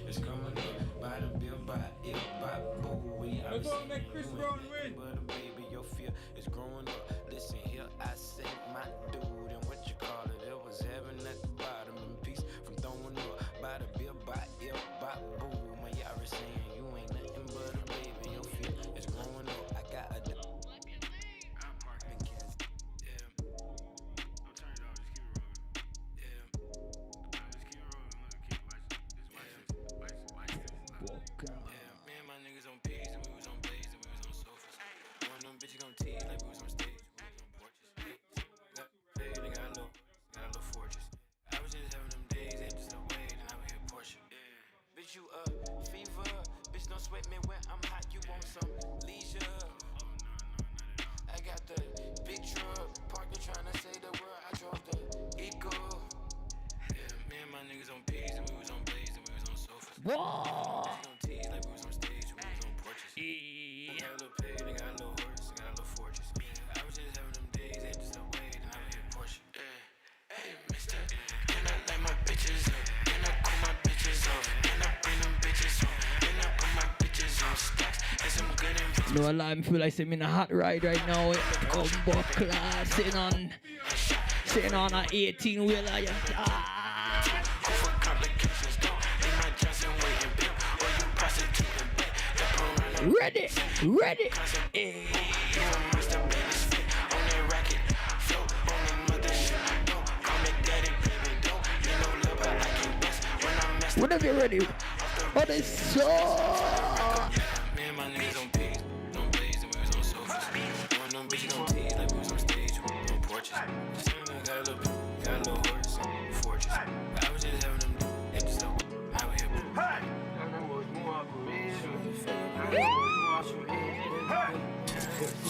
It's coming up. By the bill, by it, by boo. We are make Chris Brown win. But baby, your fear is growing up. Listen here, I say my dude, and what you call it? It was heaven at the bottom, and peace from throwing up. By the bill, by it, by boo. My y'all is saying you ain't nothing but a baby. Your fear is growing up. I got a. I'm parking Kansas. Yeah. Don't turn it off. Just keep it rolling. Yeah. Just keep it rolling. Look, keep watch this. Yeah, me and my niggas on P's and we was on Blaze and we was on sofas. One of them bitches gon' tease like we was on stage. We was on porches. Hey, they got a little fortress. I was just having them days, ain't just a way, and I would hit Porsche. Yeah. Bitch, you fever. Bitch, don't sweat me when I'm hot. You want some leisure? Oh, no, not at all. I got the big truck, parked trying to save the world. I drove the Eco. Yeah, me and my niggas on P's and we was on Blaze and we was on sofas. Whoa! On T's like we was on stage, we was on porches. I got a little pay, they got a little horse, they got a little fortress. I was just having them days, ain't just a way, then I hit Porsche. Hey, mister, and I light my bitches up, and I cool my bitches off, and I bring them bitches home, and I put my bitches on stacks, and some good investments. No lie, I feel like I'm in a hot ride right now. Combo class, sitting on a 18 wheeler. Ready. Whenever you're ready. Oh, this so. Me and my niggas on P's, on Blaze, and we was on sofas. One of them bitches on T's like we was on stage, we was on porches. Got a little horse, fortress. I was just having them days, just out here.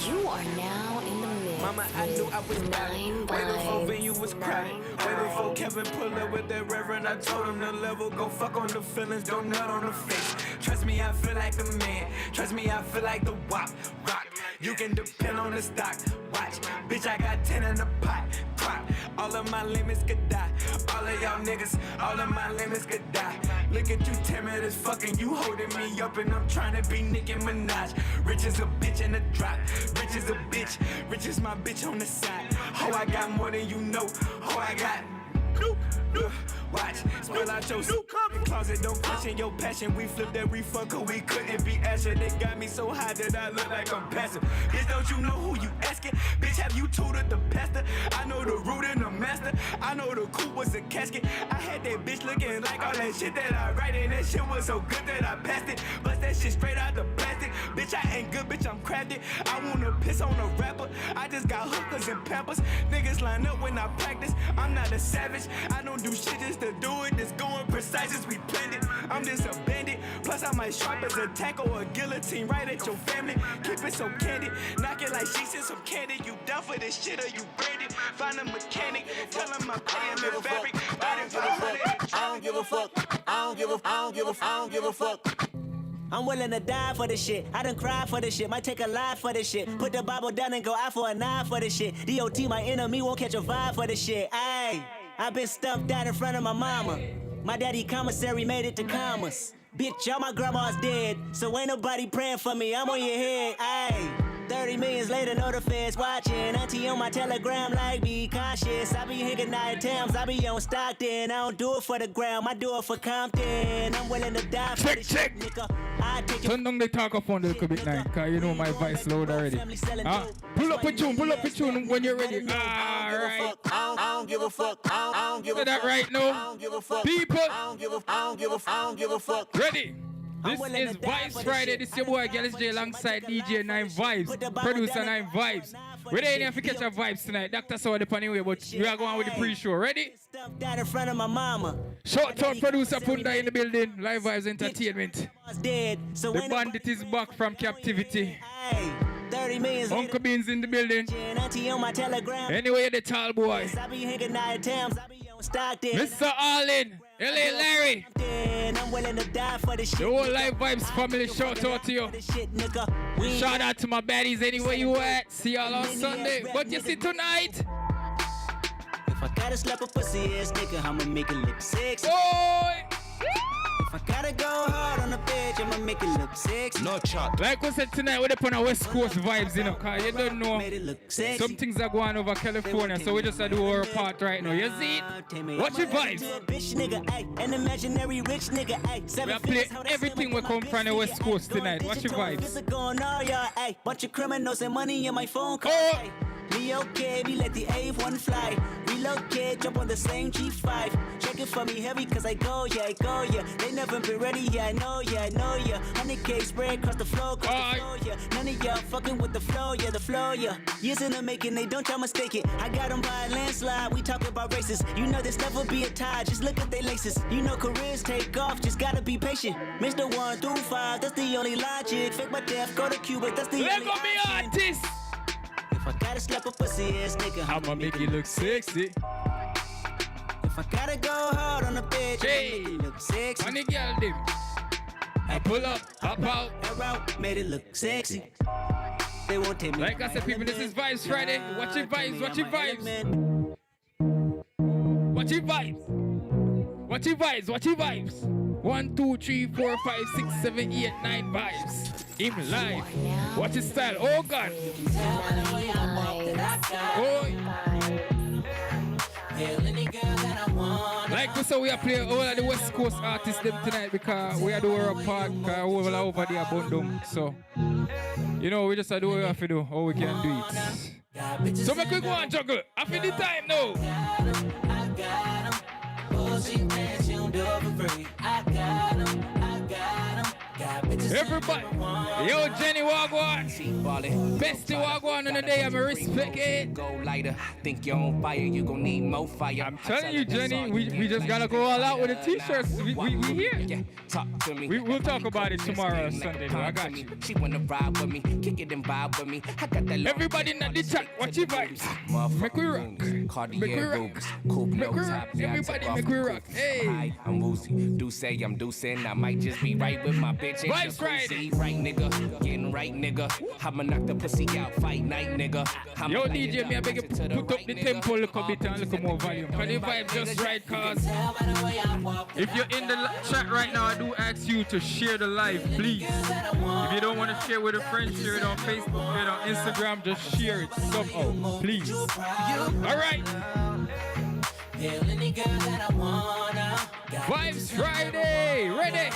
You are now in the mix. Mama, I knew I was riding. Way before venue was crowded. Way before Kevin pulled up with that reverend. I told him the level, go fuck on the feelings, don't nut on the face. Trust me, I feel like a man. Trust me, I feel like the wop rock. You can depend on the stock. Watch, bitch, I got 10 in the pot. Crop. All of my limits could die. All of y'all niggas, all of my limits could die. Look at you timid as fucking, you holding me up and I'm trying to be Nicki Minaj. Rich as a bitch in the drop. Rich as a bitch, rich as my bitch on the side. Oh, I got more than you know. Oh, I got. Watch, spill out your closet, don't question your passion. We flipped every fucker, we couldn't be asking. They got me so high that I look like I'm passive. Bitch, don't you know who you asking? Bitch, have you tutored the pastor? I know the root and the master. I know the coupe was a casket. I had that bitch looking like all that shit that I write, and that shit was so good that I passed it. Bust that shit straight out the plastic. Bitch, I ain't good, bitch, I'm crafted. I wanna piss on a rapper. I just got hookers and pampers. Niggas line up when I practice. I'm not a savage. I don't do shit just to do it. It's going precise as we planned it. I'm just a bandit. Plus I might sharp as a tackle or a guillotine right at your family. Keep it so candid. Knock it like she said some candy. You down for this shit or you branded? Find a mechanic. Tell him I'm paying the fabric. I don't give a fuck. I don't give a fuck. I'm willing to die for this shit. I done cried for this shit. Might take a life for this shit. Put the Bible down and go out for a knife for this shit. DOT, my enemy, won't catch a vibe for this shit. Ayy, I been stuffed out in front of my mama. My daddy commissary made it to commas. Bitch, all my grandma's dead, so ain't nobody praying for me. I'm on your head. Ayy. 30 millions later, know the feds watching. Auntie on my telegram, like, be cautious. I be hitting night times, I be on Stockton. I don't do it for the gram, I do it for Compton. I'm willing to die for this shit, nigga. Turn down the talkaphone a little bit now, cause you know my voice loud already. Pull up a tune when you're ready. Alright. I don't give a fuck. I don't give a fuck. That right now. I don't give a fuck. People. I don't give a fuck. Ready? This is Vibes Friday. This is your boy Gallus J alongside DJ 9 Vibes, producer 9 Vibes. We're there here for catch our vibes tonight. Dr. Saw the anyway, but we are going with the pre-show. Ready? Down in front of my mama. Shout out producer Punda in the building. Live Vibes Entertainment. The bandit is back from captivity. 30 million. Uncle Beans in the building. Anyway, the tall boy. Mr. Arlen, LA Larry. I'm willing to die for this shit. The whole Live Vibes family, shout out to you. Shout out to my baddies anywhere you at. See y'all on Sunday. But you see tonight. If I gotta slap a pussy ass nigga, I'ma make it look sexy. Boy. If I Gotta go hard on the bitch, I'ma make it look sexy. No chat. Like we said tonight, we're up on our West Coast vibes, you know, cause you don't know. Made it look sexy. Some things are going over California, so we just do our part right now. You see it? Watch your vibes. Bitch nigga, ay, an imaginary rich nigga, ay. We are playing everything we come from the West Coast tonight. Watch your vibes. This is going on, y'all, ay. Bunch of criminals and money in my phone call. Oh. Ay. Me okay, we let the A1 fly. Relocate, jump on the same G5. Check it for me heavy, cause I go, yeah. They never been ready, yeah, I know, yeah. 100K spread across the floor, yeah. None of y'all fucking with the flow, yeah. Years in the making, they don't y'all mistake it. I got them by a landslide, we talk about races. You know there's never be a tie, just look at they laces. You know careers take off, just gotta be patient. Mr. 1 through 5, that's the only logic. Fake my death, go to Cuba, that's the Let only go be option. artist. If I gotta slap a pussy ass nigga, I'ma make it look sexy. If I gotta go hard on a bitch, Hey. I'ma make it look sexy. On the girl them. I pull up, hop out. That route made it look sexy. They won't take me. Like I said, people, this is Vibes Friday. Watch your vibes, watch your vibes. Watch your vibes. Watch your vibes, watch your vibes. 1, 2, 3, 4, 5, 6, 7, 8, 9 vibes. Him live. Watch his style. Oh God. Oh. Like we said, we are playing all of the West Coast artists them tonight because we are doing our part. Because we are over there abundant. So, you know, we just do what we have to do. How we can do it. So make we go and juggle. I feel the time now. Everybody, yo Jenny Wagwan, Bestie Wagwan on the day, I'm a respect it. Go lighter, think you're on fire, you gon' need more fire. I'm telling you, Jenny, we just gotta go all out with the t-shirts. We here. Yeah, talk to me. We'll talk about it tomorrow or Sunday, though. I got you. She wanna ride with me, kick it and vibe with me. I got that. Everybody in the chat, watch your vibes. Make we rock. Make we rock. Make we rock. Everybody make we rock. Hey. Hi, I'm Woozy. Do say I'm deucing. I might just be right with my bitch. Vibes Friday. Right, nigga. Getting right, nigga. I'ma knock the pussy out, fight night, nigga. Yo, DJ, me I beg you put up the tempo a little bit and a little more volume. Cause the vibe just right, cause if you're in the chat right now, I do ask you to share the live, please. If you don't want to share with a friend, share it on Facebook, share it on Instagram, just share it somehow, please. Alright. Vibes Friday, ready?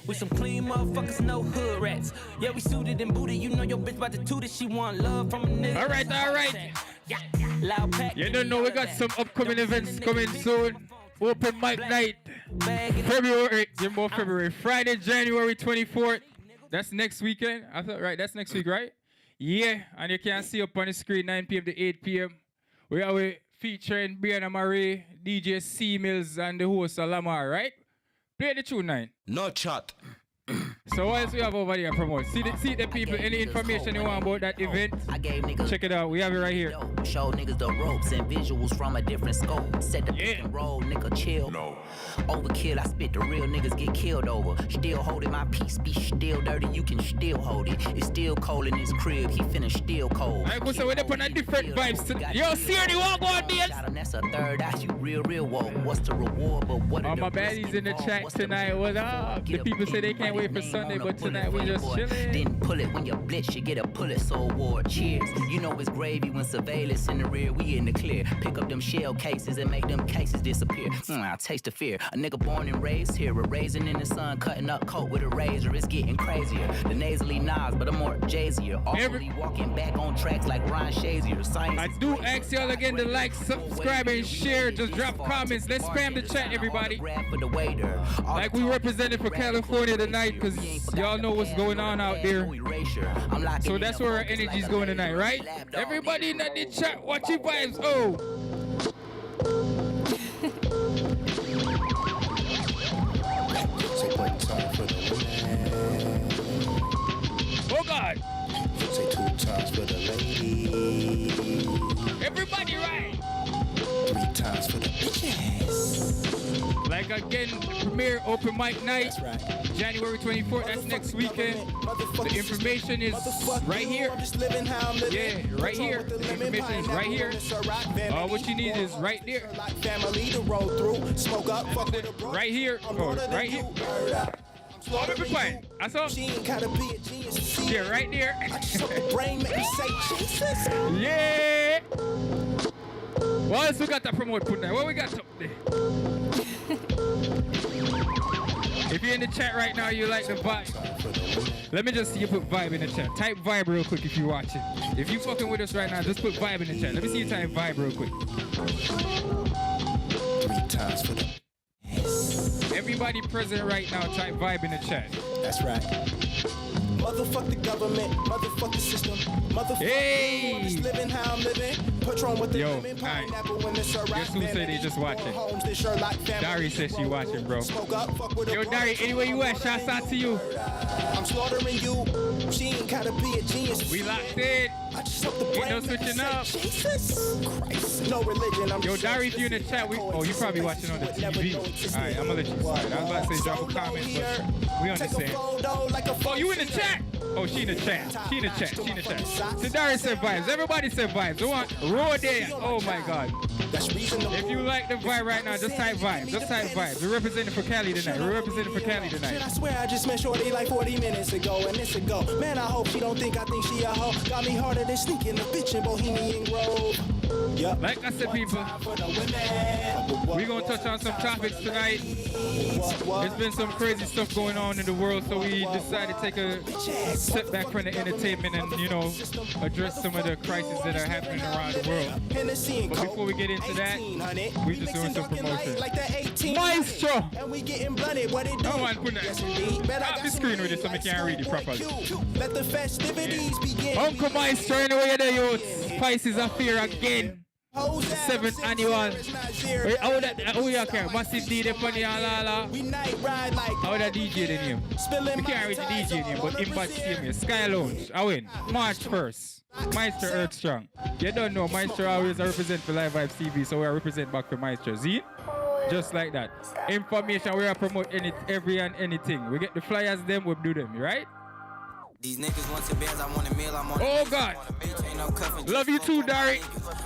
With some clean motherfuckers, no hood rats. Yeah, we suited and booted. You know your bitch about to toot it. She want love from a nigga. Alright. Loud pack. You don't know we got some upcoming events coming soon. Open mic night. February. Friday, January 24th. That's next weekend. I thought, right, that's next week, right? Yeah, and you can see up on the screen 9 p.m. to 8 p.m. We are featuring Brianna Marie, DJ C Mills, and the host Lamar, right? Play the tune 9. No chat. So what else we have over there promote? See the people, any information you want about that event, check it out. We have it right here. Show niggas the ropes and visuals from a different scope. Set the pick and roll, nigga, chill. No. Overkill, I spit the real niggas get killed over. Still holding my peace, be still dirty, you can still hold it. It's still cold in his crib, he finna still cold. Alright, so we're up on a different vibes today. Yo, Siri, walk on this. That's a third eye, you real woke. What's the reward, but what all my baddies in the chat tonight, what up? The people say they can't wait for Sunday, but tonight we just chilling. Didn't pull it when you blitz, you get a Pulitzer Award. Cheers. You know it's gravy when surveillance in the rear, we in the clear. Pick up them shell cases and make them cases disappear. I taste the fear. A nigga born and raised here, a raisin in the sun, cutting up coat with a razor. It's getting crazier. The nasally Nas, but I'm more Jay-Zier. Awfully walking back on tracks like Ron Shazier. Science I do ask y'all again to like, subscribe, and share. Just drop comments. Let's spam the chat, everybody. Like we represented for California tonight, because y'all know what's going on out there. So that's where our energy's going tonight, right? Everybody in the chat, watch your vibes. Oh. Oh God. Say 2 times for the lady. Everybody right. 3 times for the bitches. Like again, premiere open mic night, January 24th, that's next weekend. The information is right here. Yeah, right here. The information is right here. All what you need is right there. Right here. Oh, right here. Oh, be quiet. That's all. Yeah, right there. Yeah. What else we got to promote tonight? What we got up there? If you're in the chat right now, you like the vibe. Let me just see you put vibe in the chat. Type vibe real quick if you're watching. If you fucking with us right now, just put vibe in the chat. Let me see you type vibe real quick. 3 times for the. Everybody present right now, type vibe in the chat. That's right. Motherfuck the government, motherfuck the system, motherfuck hey! just living how I'm living. Patron with the lemon, pineapple when it's a rock. Guess who said they just watching? Dari says she watching, bro. Yo, Dari, anywhere you at, shouts out to you. I'm slaughtering you. She ain't gotta be a genius. We locked in. Ain't no switching up. Jesus Christ. No religion. Yo, Dari, if you in the chat, you probably watching on the TV. Alright, I'm gonna let you slide. I was about to say drop a comment, but we understand. Oh, you in the chat? Oh, she in the chat. She in the chat. She in the chat. So Dari said vibes. Everybody said vibes. They want raw there. Oh my God. If you like the vibe right now, just type vibes. Just type vibes. We're representing for Cali tonight. We're representing for Cali tonight. I swear I just met Shorty like 40 minutes ago, and it's a go. Man, I hope she don't think I think she a hoe. Got me harder than sneaking the bitch in Bohemian Grove. Yep. Like I said, people, we're going to touch on some topics tonight. There's been some crazy stuff going on in the world, so we decided to take a step back from the entertainment and, address some of the crises that are happening around the world. But before we get into that, we just doing some promotion. Maestro! No one put that off the screen with it so we can't read it properly. Let the festivities begin. Uncle Maestro, anyway, the youth. Spices are here again. 7th annual. Who you care? Massive DJ Funny and Lala. How the DJ the name? We can't read the DJ name, but him but see me. Sky Lounge. I win. March 1st. Meister Earthstrong. You don't know, Meister always represent for Live Vibes TV, so we represent back to Meister. See? Just like that. Information, we are promote every and anything. We get the flyers, them, we do them, right? These niggas want to bands, I want a meal, I'm on oh God. Love you too, Dari.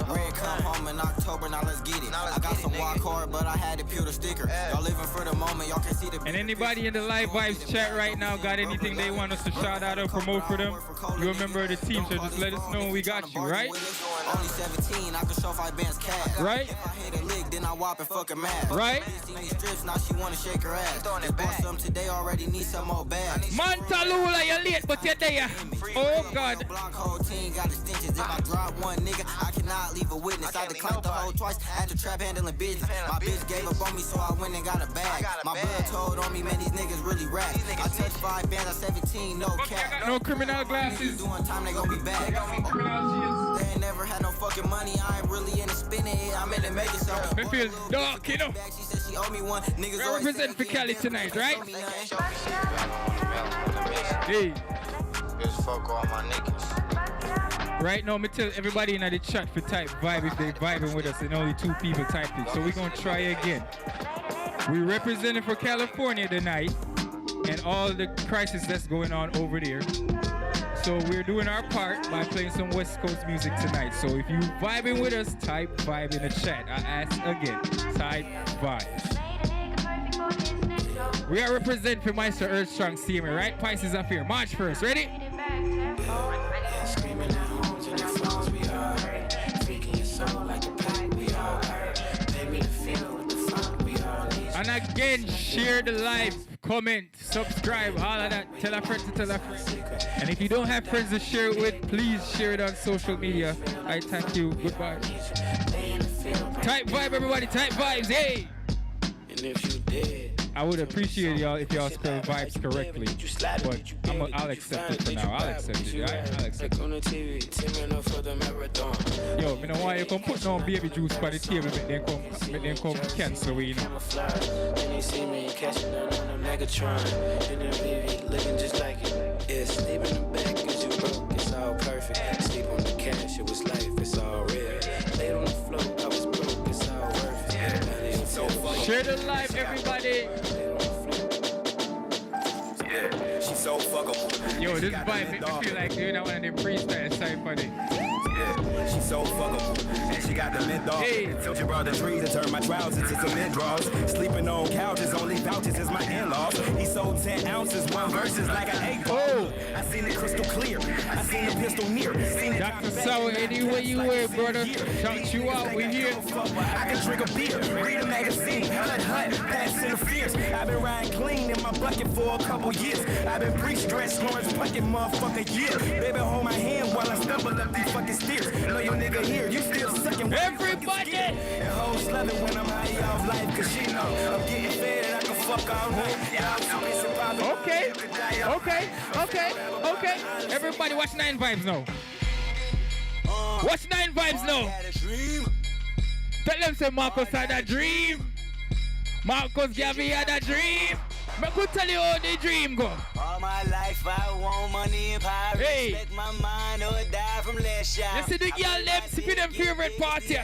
Red come home in October, now let's get it. I got some walk hard, but I had to peel the sticker. Y'all living for the moment, y'all can see the. And anybody in the Live Vibes chat right now got anything they want us to shout out or promote for them? You a member of the team, so just let us know we got you, right? Only 17, I can show 5 bands cash. Right? If I hit a lick, then I whop and fuck her mad. Right? See me strips, now she wanna shake her ass. Just bought some today, already need some more bags. Montalula, you're late, but you're there. Oh God. Block whole team got extensions. If I drop one nigga, I cannot leave a witness. I declined the whole twice at the trap handling business. My bitch gave up on me, so I went and got a bag. My blood told on me, man, these niggas really rap. I touched 5 bands at 17, no cap. No criminal glasses. Doing time, they gon' be back. They ain't never had no fucking money. I ain't really into spinning it. I'm in the making something. Me feel dark, She said she owe me one. Niggas represent for Cali tonight, right? Hey. Just fuck all my niggas. Right now, me tell everybody in the chat for type vibe if they vibing with us and only 2 people typed it. So we're gonna try again. We representing for California tonight and all the crisis that's going on over there. So we're doing our part by playing some West Coast music tonight. So if you vibing with us, type vibe in the chat. I ask again, type vibe. We are representing for Meister Earthstrong CMA, right? Pisces up here. March 1st. Ready? Screaming at homes and their phones, we all hurt. Freaking your soul like a pack, we all hurt. Pay me to feel with the funk, we all need. And again, share the live, comment, subscribe, all of that. Tell a friend to tell a friend. And if you don't have friends to share it with, please share it on social media. I thank you. Goodbye. Type vibe, everybody. Type vibes. Hey. And if you did, I would appreciate y'all if y'all spell vibes correctly, but I'll accept it for now. I'll accept it. I'll accept it. Yo, me know why you come put no baby juice by the table, make them come cancel we, you know. Then you see me catching on a Megatron, and then baby looking just like it. Yeah, sleep in the back 'cause you broke, it's all perfect. Sleep on the cash, it was life, it's all real. Laid on the floor, I was broke, it's all worth it. So fuck. Share the live, everybody. Yeah, she's so fuckable. Yo, this vibe make me feel like doing that one of the freestyle symphony. Yeah, she's so fuckable. And she got the mint dog. Hey. So she brought the trees and turned my trousers into cement draws. Sleeping on couches, only vouchers is my in-laws. He sold 10 ounces, one verse is like an 8 ball. Oh. I seen it crystal clear. I seen the pistol near. Seen it Dr. Sour, anywhere you were, brother. Shout you out, we here. I can drink a beer, read a magazine, hut, pass in the fierce. I've been riding clean in my bucket for a couple years. I've been pre-stressed, Lawrence bucket, motherfucker, yeah. Baby, hold my hand while I stumble up these fucking stairs. Know your nigga here, you still sucking. Everybody! And hoes loving when I'm high off life, cause she know I'm getting fed and I can fuck all night. Yeah, I'm too missing Okay. Everybody watch 9 Vibes now. Watch 9 Vibes now. Tell them say Marcus had a dream. Marcus Gabby had a dream. I could tell you how the dream go. All my life I want money and power. Hey. Respect my mind or die from last shot. You see the girl them sipping them favorite party.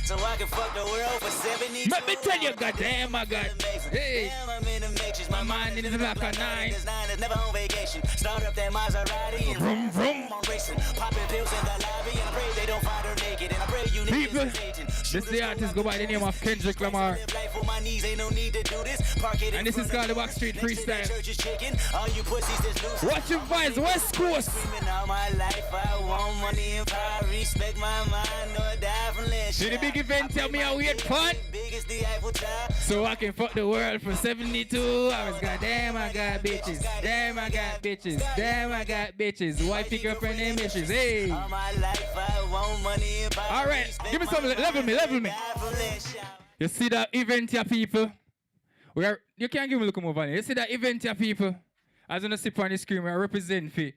So I can fuck the world for 70. Let me tell you, goddamn, my God. Hey. Damn, I'm in the matrix. My mind is like a 9. Is never on vacation. Start up that Maserati and vroom, vroom. I'm racing. Popping pills in the lobby and I pray they don't find her naked. And I pray you People, niggas this the artist go by the name of Kendrick Lamar. And this is called the Backstreet Freestyle. Watch your vibes, West Coast. All my life I want money and power. Respect my mind or die from less. See the big event, tell me how we had fun. So I can fuck the world for 72 hours. Goddamn, I got bitches. Damn, I got bitches. Damn, I got bitches. Wifey, girlfriend, and bitches. Hey. All my life I want money and power. All right, give me some. Level me. You see that event here, people? You can't give me a look over there. You see that event here, people? As on the sip on the screen, we represent for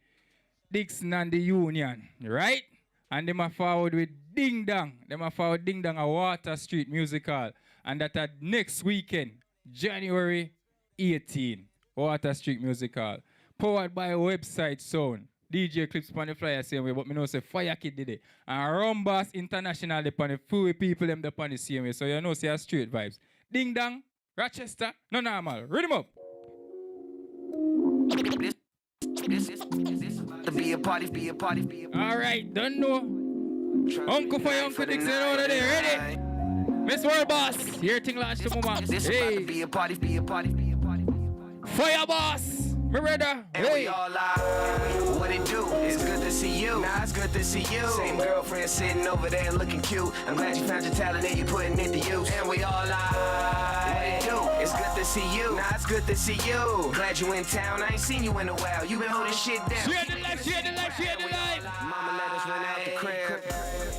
Dixon and the Union, right? And them are forward with Ding Dong. Them are forward Ding Dong at Water Street Music Hall. And that at next weekend, January 18, Water Street Music Hall. Powered by a website sound. DJ Clips on the flyer same way, but me know say Fire Kid did it. And Rumbas International they on the full people them on the same way. So you know say a straight vibes. Ding Dong, Rochester, no normal. Read them up. All right, don't know. Uncle Fire, Uncle Dixon over there, ready? Miss World Boss, here thing last to mama. Hey. Fire Boss. Beretta, and we all live. What it do? It's good to see you. Nah, it's good to see you. Same girlfriend sitting over there looking cute. I'm glad you found your talent and you putting it to use. And we all live. What it do? It's good to see you. Nah, it's good to see you. Glad you in town. I ain't seen you in a while. You been holding shit down. Share the life. Mama let us run out the crib.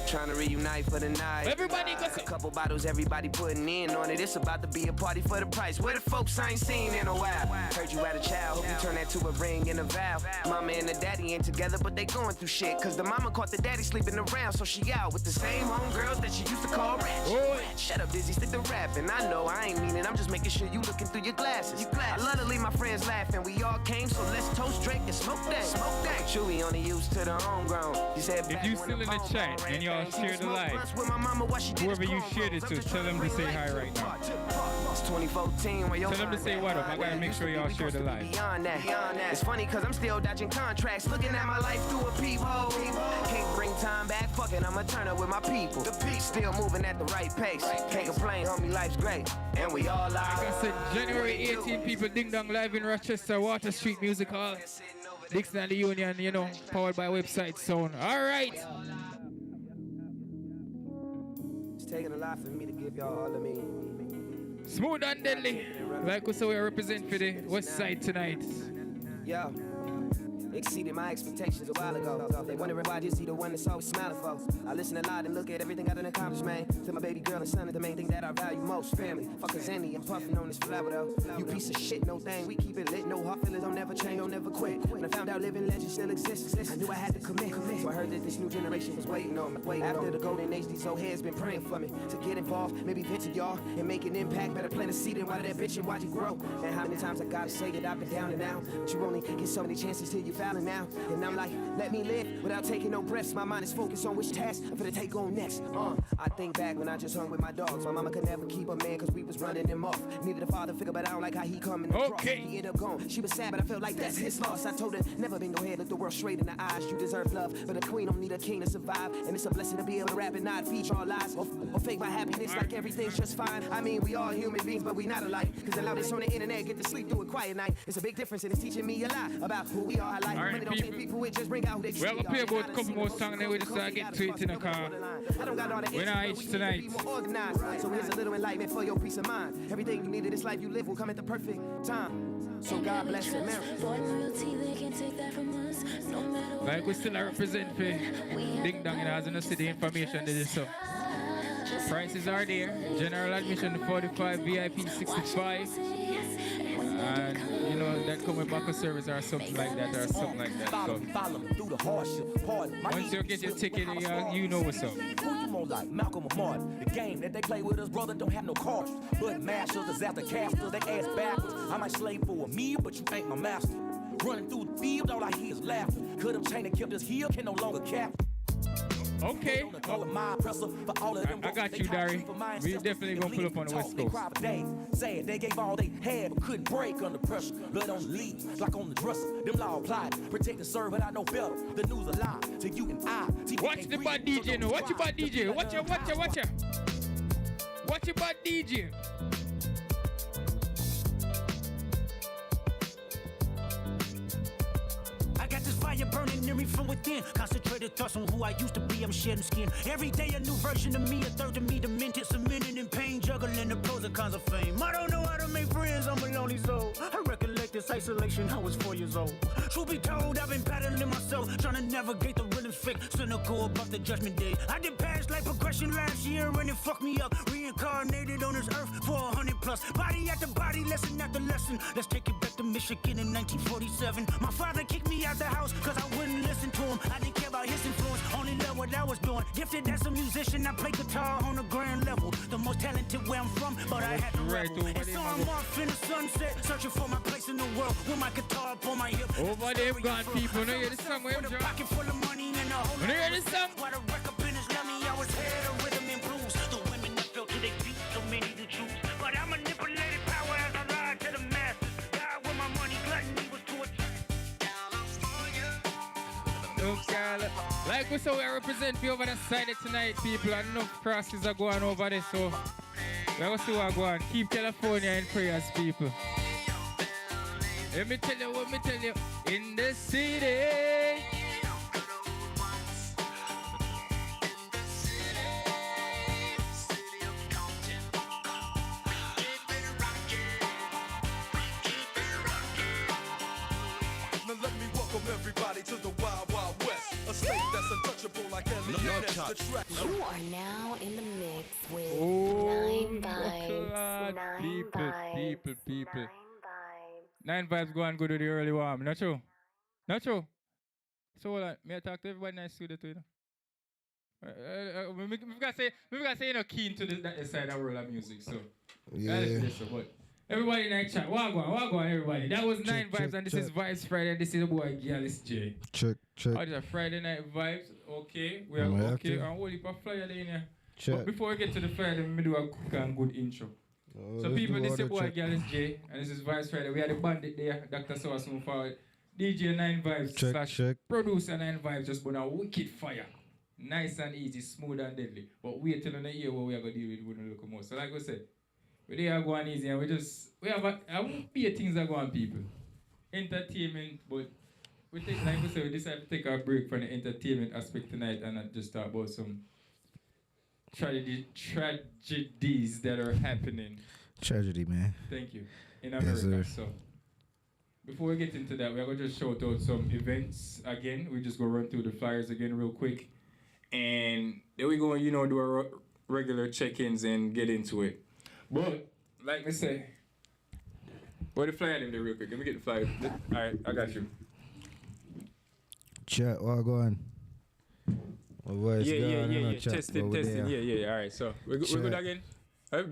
Trying to reunite for the night. Everybody go. A couple bottles, everybody putting in on it. It's about to be a party for the price. Where the folks I ain't seen in a while. Heard you had a child. Hope you turn that to a ring and a vow. Mama and the daddy ain't together, but they going through shit. Cause the mama caught the daddy sleeping around, so she out with the same homegirls that she used to call rich. Oh. Shut up, Dizzy, stick to rapping. I know I ain't mean it. I'm just making sure you looking through your glasses. I love to leave my friends laughing. We all came, so let's toast, drink, and smoke that. Chewy only used to the homegrown. He said, if you still in the chat and y'all share the live, whoever you shared it to, tell them to say hi right now. It's 2014. Tell them to say what up. I gotta make sure y'all share the live. It's funny cause I'm still dodging contracts, looking at my life through a peephole. Can't bring time back, fuck it, I'ma turn up with my people. Still moving at the right pace. Can't complain, homie, life's great. And we all live. Like I said, January 18, people, Ding Dong live in Rochester, Water Street Music Hall. Dixon and the Union, you know, powered by website sound. All right. It's taking a lot for me to give y'all all of me. Smooth and deadly. Like we say, we represent for the West Side tonight. Yo, exceeded my expectations a while ago. They wonder if I just see the one that's always smiling for. I listen a lot and look at everything I done accomplished, man. To my baby girl and son is the main thing that I value most. Family, fuck a Zanny, I'm puffing on this flower though. You piece of shit, no thing, we keep it lit. No hard feelings, don't never change, don't never quit. When I found out living legend still exists, I knew I had to commit. So I heard that this new generation was waiting on me. After the golden age, these old heads been praying for me to get involved, maybe vent to y'all and make an impact. Better plant a seed and water that bitch and watch it grow. And how many times I gotta say that I've been down and out, but you only get so many chances till you found freestyling now. And I'm like, let me live without taking no breaths. My mind is focused on which task I'm finna take on next. I think back when I just hung with my dogs. My mama could never keep a man cause we was running him off. Needed a father figure, but I don't like how he come in the cross. He ended up gone. She was sad, but I felt like that's his loss. I told her, never bend your head, look the world straight in the eyes. You deserve love, but a queen don't need a king to survive. And it's a blessing to be able to rap and not feature our lies. Or fake my happiness like everything's just fine. I mean, we all human beings, but we not alike. Cause the loudest on the internet get to sleep through a quiet night. It's a big difference and it's teaching me a lot about who we are. I like money don't change people, it just bring out who they we're gonna play about a couple more songs and then we just get to it in the car. We're not each tonight. So here's a little enlightenment for your peace of mind. Everything you need in this life you live will come at the perfect time. So God bless America. Like we still represent for Ding Dong and as in the city information that is so. Prices are there. General admission 45, VIP 65. And you know that come with back of service or something like that or something like that. So once you get your ticket, you know what's up. Like Malcolm or Martin. The game that they play with us, brother, don't have no cards. But masters, disaster casters, they ass backwards. I might slave for a meal, but you ain't my master. Running through the field, all I hear is laughter. Could have chained and kept us here, can no longer cap. Okay. I got you, Dari. We definitely gonna pull up on the West Coast. Said they gave all they had, but couldn't break under pressure. Blood on the lead, like on the dresser. Them law applied, protect and serve, but I know better. The news a lie to you and I. Watch the bad DJ now. Watch your bad DJ. Watch your. Watch your bad DJ. Fire burning near me from within. Concentrated thoughts on who I used to be. I'm shedding skin. Every day a new version of me, a third of me demented, cemented in pain, juggling the pros and cons of fame. I don't know how to make friends. I'm a lonely soul. I recollect this isolation. I was 4 years old. Truth be told, I've been battling myself, trying to navigate the rhythm fake, cynical about the judgment day. I did past life progression last year and it fucked me up. Reincarnated on this earth for 100 plus. Body after body, lesson after lesson. Let's take it back to Michigan in 1947. My father kicked me out the house cause I wouldn't listen to him. I didn't care about his influence, only loved what I was doing. Gifted as a musician, I play guitar on a grand level. The most talented where I'm from, but I had to rebel. And so I'm off in the sunset, searching for my place in the world with my guitar up on my hip. Over there, God, people, know you the song where with a pocket full of money and a whole lot. Know you the song? While the record business left me, I was head of rhythm and blues. The women that fell to their feet, so many to choose. But I manipulated power as I lied to the masses. God with my money, gluttony was torture. Like we saw, we represent you over the side tonight, people. And enough crosses are going over there, so we're going to see what going on. Keep California in prayers, people. Let me tell you, in the city. Everybody to the Wild Wild West, a state that's untouchable like Elliot. You are now in the mix with 9 Vibes. People. 9 Vibes go and go to the early warm. Not true? So hold on, may I talk to everybody nice to you know? We've got to say, you know, keen to that side of the world of music, so. Yeah. But everybody in that chat, walk on everybody. That was 9 Vibes and this is Vibes Friday and this is the boy Gyalis J. Check. Oh, this is Friday night vibes. Okay, we are okay. And we'll leave a flyer there in here. But before we get to the flyer, let me do a quick and good intro. So people, this is your boy Gyalis J and this is Vibes Friday. We had the bandit there, Dr. Source move forward. DJ 9 Vibes slash producer 9 Vibes just burn a wicked fire. Nice and easy, smooth and deadly. But wait till the year what we are going to deal with when we look more. So like I said, we are going easy and I won't be things that go on people. Entertainment, but we take, like we said, we decided to take a break from the entertainment aspect tonight and not just talk about some tragedies that are happening. Tragedy, man. Thank you. In America. Yes, so before we get into that, we're going to just shout out some events again. We just go run through the flyers again real quick. And then we go, do our regular check-ins and get into it. But, like I say, where the flyer in there real quick? Let me get the flyer. Alright, I got you. Chat, what going? Yeah. Testing. Yeah. Alright, so we're good again.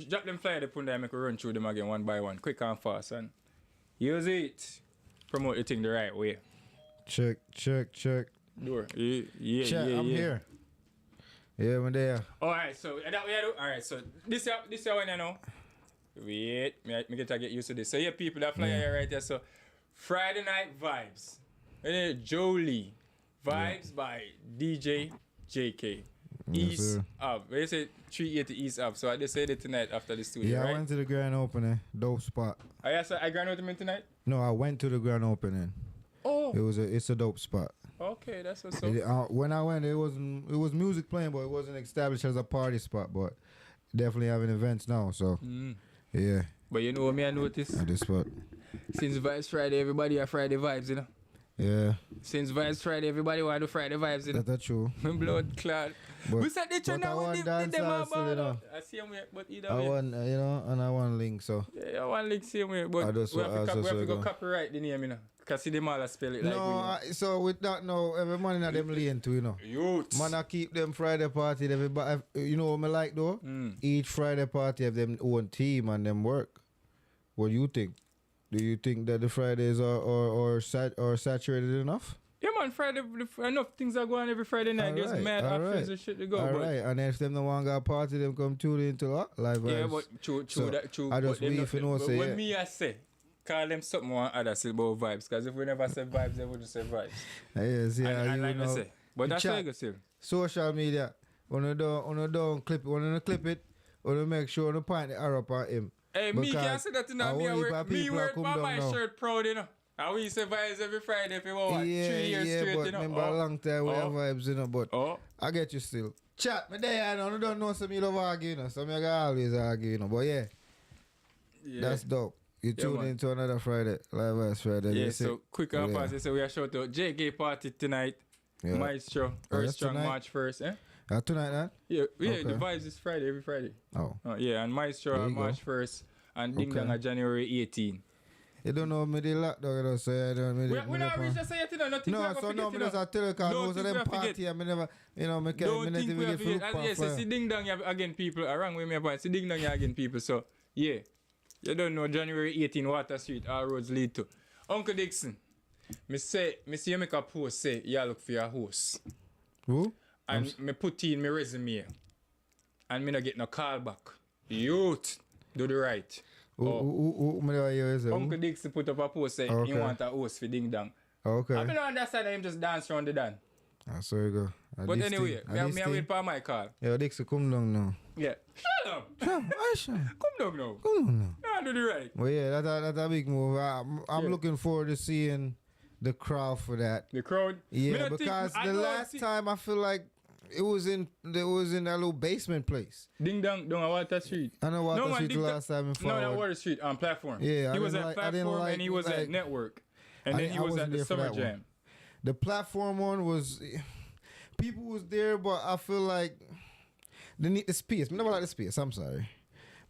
Drop them flyer, they put them, make we run through them again one by one, quick and fast, and use it. Promote the thing the right way. Check. Door. Yeah, Check, I'm here. Yeah, I'm there. Alright, so that way I do. Alright, so this one I know. Wait, me get used to this. So yeah, people that fly here right there. So Friday Night Vibes. Jolie. Vibes by DJ JK. East up. They say 380 East up. So I just said it tonight after the studio. Yeah, right? I went to the grand opening. Dope spot. I grand opening tonight? No, I went to the grand opening. Oh. It's a dope spot. Okay, that's what's up. When I went, it was music playing, but it wasn't established as a party spot. But definitely having events now. So yeah. But you know what me I noticed? At this spot. Since Vibes Friday, everybody have Friday vibes, you know. Yeah. Since Vibes Friday, everybody want to do Friday vibes, you know. That's true. Blood clot. We said they trying to want them dance about. you know. I see him here, but either I way. want, and I want link, so. Yeah, I want link same way, but we have to go copyright the name, you know. Because see them all spell it like no, so with that now, every man in them lane too, you know. Youths. Man, I keep them Friday party. Everybody, you know what I like though? Each Friday party have them own team and them work. What do you think? Do you think that the Fridays are saturated enough? Yeah, man, Friday, enough things are going on every Friday night. There's mad outfits and shit to go. Alright, and then if them the one got party, them come tune into live vibes. Yeah, but true, so I just wait for no say. When me I say, call them something one other say about vibes. Because if we never say vibes, they wouldn't say vibes. Yes, yeah, and you like know. I say. But that's how you go say. Social media, when you don't clip it, when you make sure you point the arrow up on him. Hey, me can't say that, you know. Me wear it by my shirt proud, you know. And we say vibes every Friday if you want 3 years straight, but you know. Remember a long time we have vibes, you know, but I get you still. Chat, me there, I know, you don't know some you love argue, you know, so me always argue, you know, but yeah. That's dope. You tune into another Friday, Live Vibes Friday. Yeah, so quick and fast, so we are shout out JK party tonight, Maestro, Earth Strong March 1st, tonight, huh? Yeah, okay. The vibes is Friday, every Friday. Oh. Yeah, and Maestro on March 1st, and Ding Dong on January 18. You don't know me the lockdown, you know, so I don't know. We not reach the say it, you know, nothing no, so no, me just a tell you, because most of them party, I never, you know, me can't even get food. Yes, see Ding Dong again people, around with me about, see Ding Dong again people, so, yeah. You don't know, January 18, Water Street, all roads lead to. Uncle Dixon, me see you make a post, say, you look for your host. Who? And me put in my resume, and me not get no call back. Youth, do the right. Uncle Dixon put up a post saying he want a host for Ding Dong. Okay. I don't understand him just dance around the dan. So you go. But anyway, me wait for my call. Yeah, Dixon, come down now. Yeah. Shut up. Come down now. Come down now. Nah, do the right. Well, yeah, that's a big move. I'm looking forward to seeing the crowd for that. The crowd? Yeah, because the last time I feel like it was in that little basement place. Ding Dong, down Water Street. I know Water Street the last time in Forward. No, that Water Street on Platform. Yeah, he was at Platform and he was at Network. And then he was at the Summer Jam. The Platform one was, people was there, but I feel like they need the space. I never like the space, I'm sorry.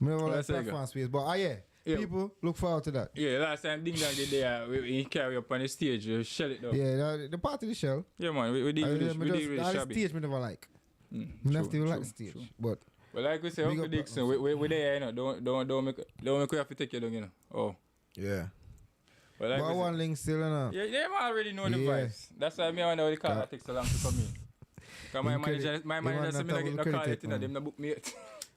I never like Platform space, but yeah. People look forward to that. Yeah, last time Ding Dong did there, he carry up on the stage, shell it down. Yeah, the party the shell. Yeah, man, we deal with the shabby. The stage me never like. Never like the stage, but like we say, Uncle Dixon, we there, you know. Don't make we have to take you down, you know. Oh. Yeah. But like one link still, you know. Yeah, they already know the vibes. That's why me I wonder why the car takes so long to come in. Because my manager said me not get no call yet, you know. Them not book me yet.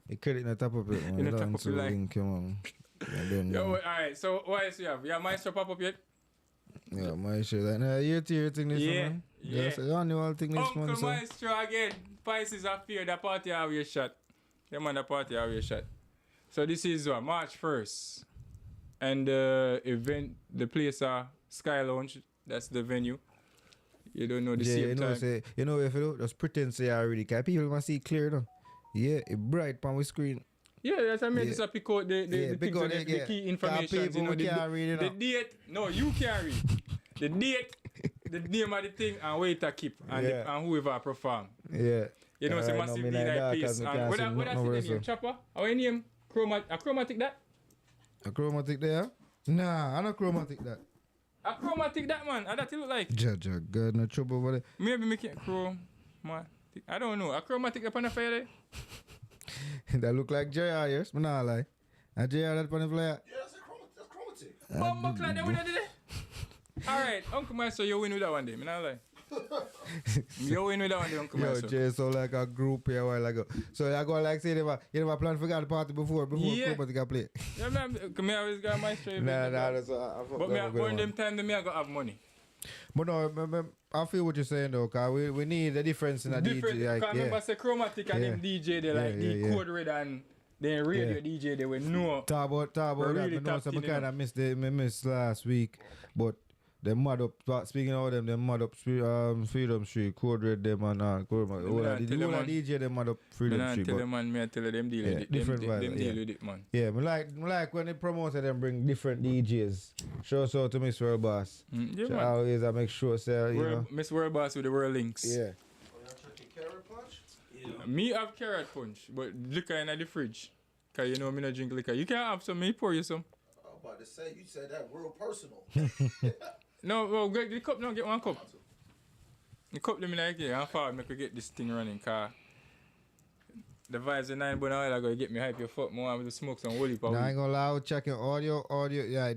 The credit in the top of it, man. In the top of the line. Come on. Yo, alright, so what else you have? Yeah, Maestro pop up yet? Yeah, Maestro. Like, year thing this one. Yeah. The annual thing this one. Uncle Maestro again. Pisces are fear. The party have your shot. The man, the party have your shot. So this is March 1st. And the event, the place Sky Lounge. That's the venue. You don't know the same time. You know if you do, just pretend say already. Because people must see clear though. Yeah, it bright on the screen. Yeah, that's what I mean. Just pick out the key information. You know, the date. No, you can't read. The date, the name of the thing, and where to keep, and whoever perform. Yeah. You know, say Massive D-Night piece. And what that's the name? Chopper? How your name? Chromatic that? A chromatic there? Nah, I'm not chromatic that. A chromatic that, man. How that it look like? Judge, God, no trouble over there. Maybe make it chromatic. I don't know. A chromatic up on the fire there? That look like JR, yes, but not lie. A JR that on the flyer. Yeah, that's chromatic. Bumbo clad, what did it? Alright, Uncle Maestro, you win with that one day. Me not lie. You win with that one day, Uncle Yo, Maestro. Jay, so like a group here a while ago. So I go like say you never plan for the party before Yeah. Chromati can play. Yeah, man, me always got my straight. Nah, that's But me on them time, me I gotta have money. But no, I feel what you're saying though, cause we need a difference in a Different, DJ. Like, cause remember say Chromatic and them DJ they like the Code Red and then radio DJ they were no. Talk about that. really I know some tapped in, kind of missed last week, but they mad up. Speaking of them, they mad up Freedom Street, Code Red them and all the DJ they mad up Freedom Street. Tell them man, me I tell them deal with it. Different them vibe, deal with it, man. Yeah, me like when they promoted them bring different DJs. Show so to Miss World Boss. Yeah, so man. always I make sure say you know. Miss World Boss with the World Links. Yeah. Me have carrot punch, but liquor in the fridge. Cause you know me not drink liquor. You can have some, me pour you some. I was about to say, you said that real personal. No, well, get the cup now, get one cup. The cup let me like it, and forward make we get this thing running, cause the vibes are 9 but now I gotta get me hype your fuck more with the smoke some woolly power. Now I ain't gonna lie, I was checking audio, yeah.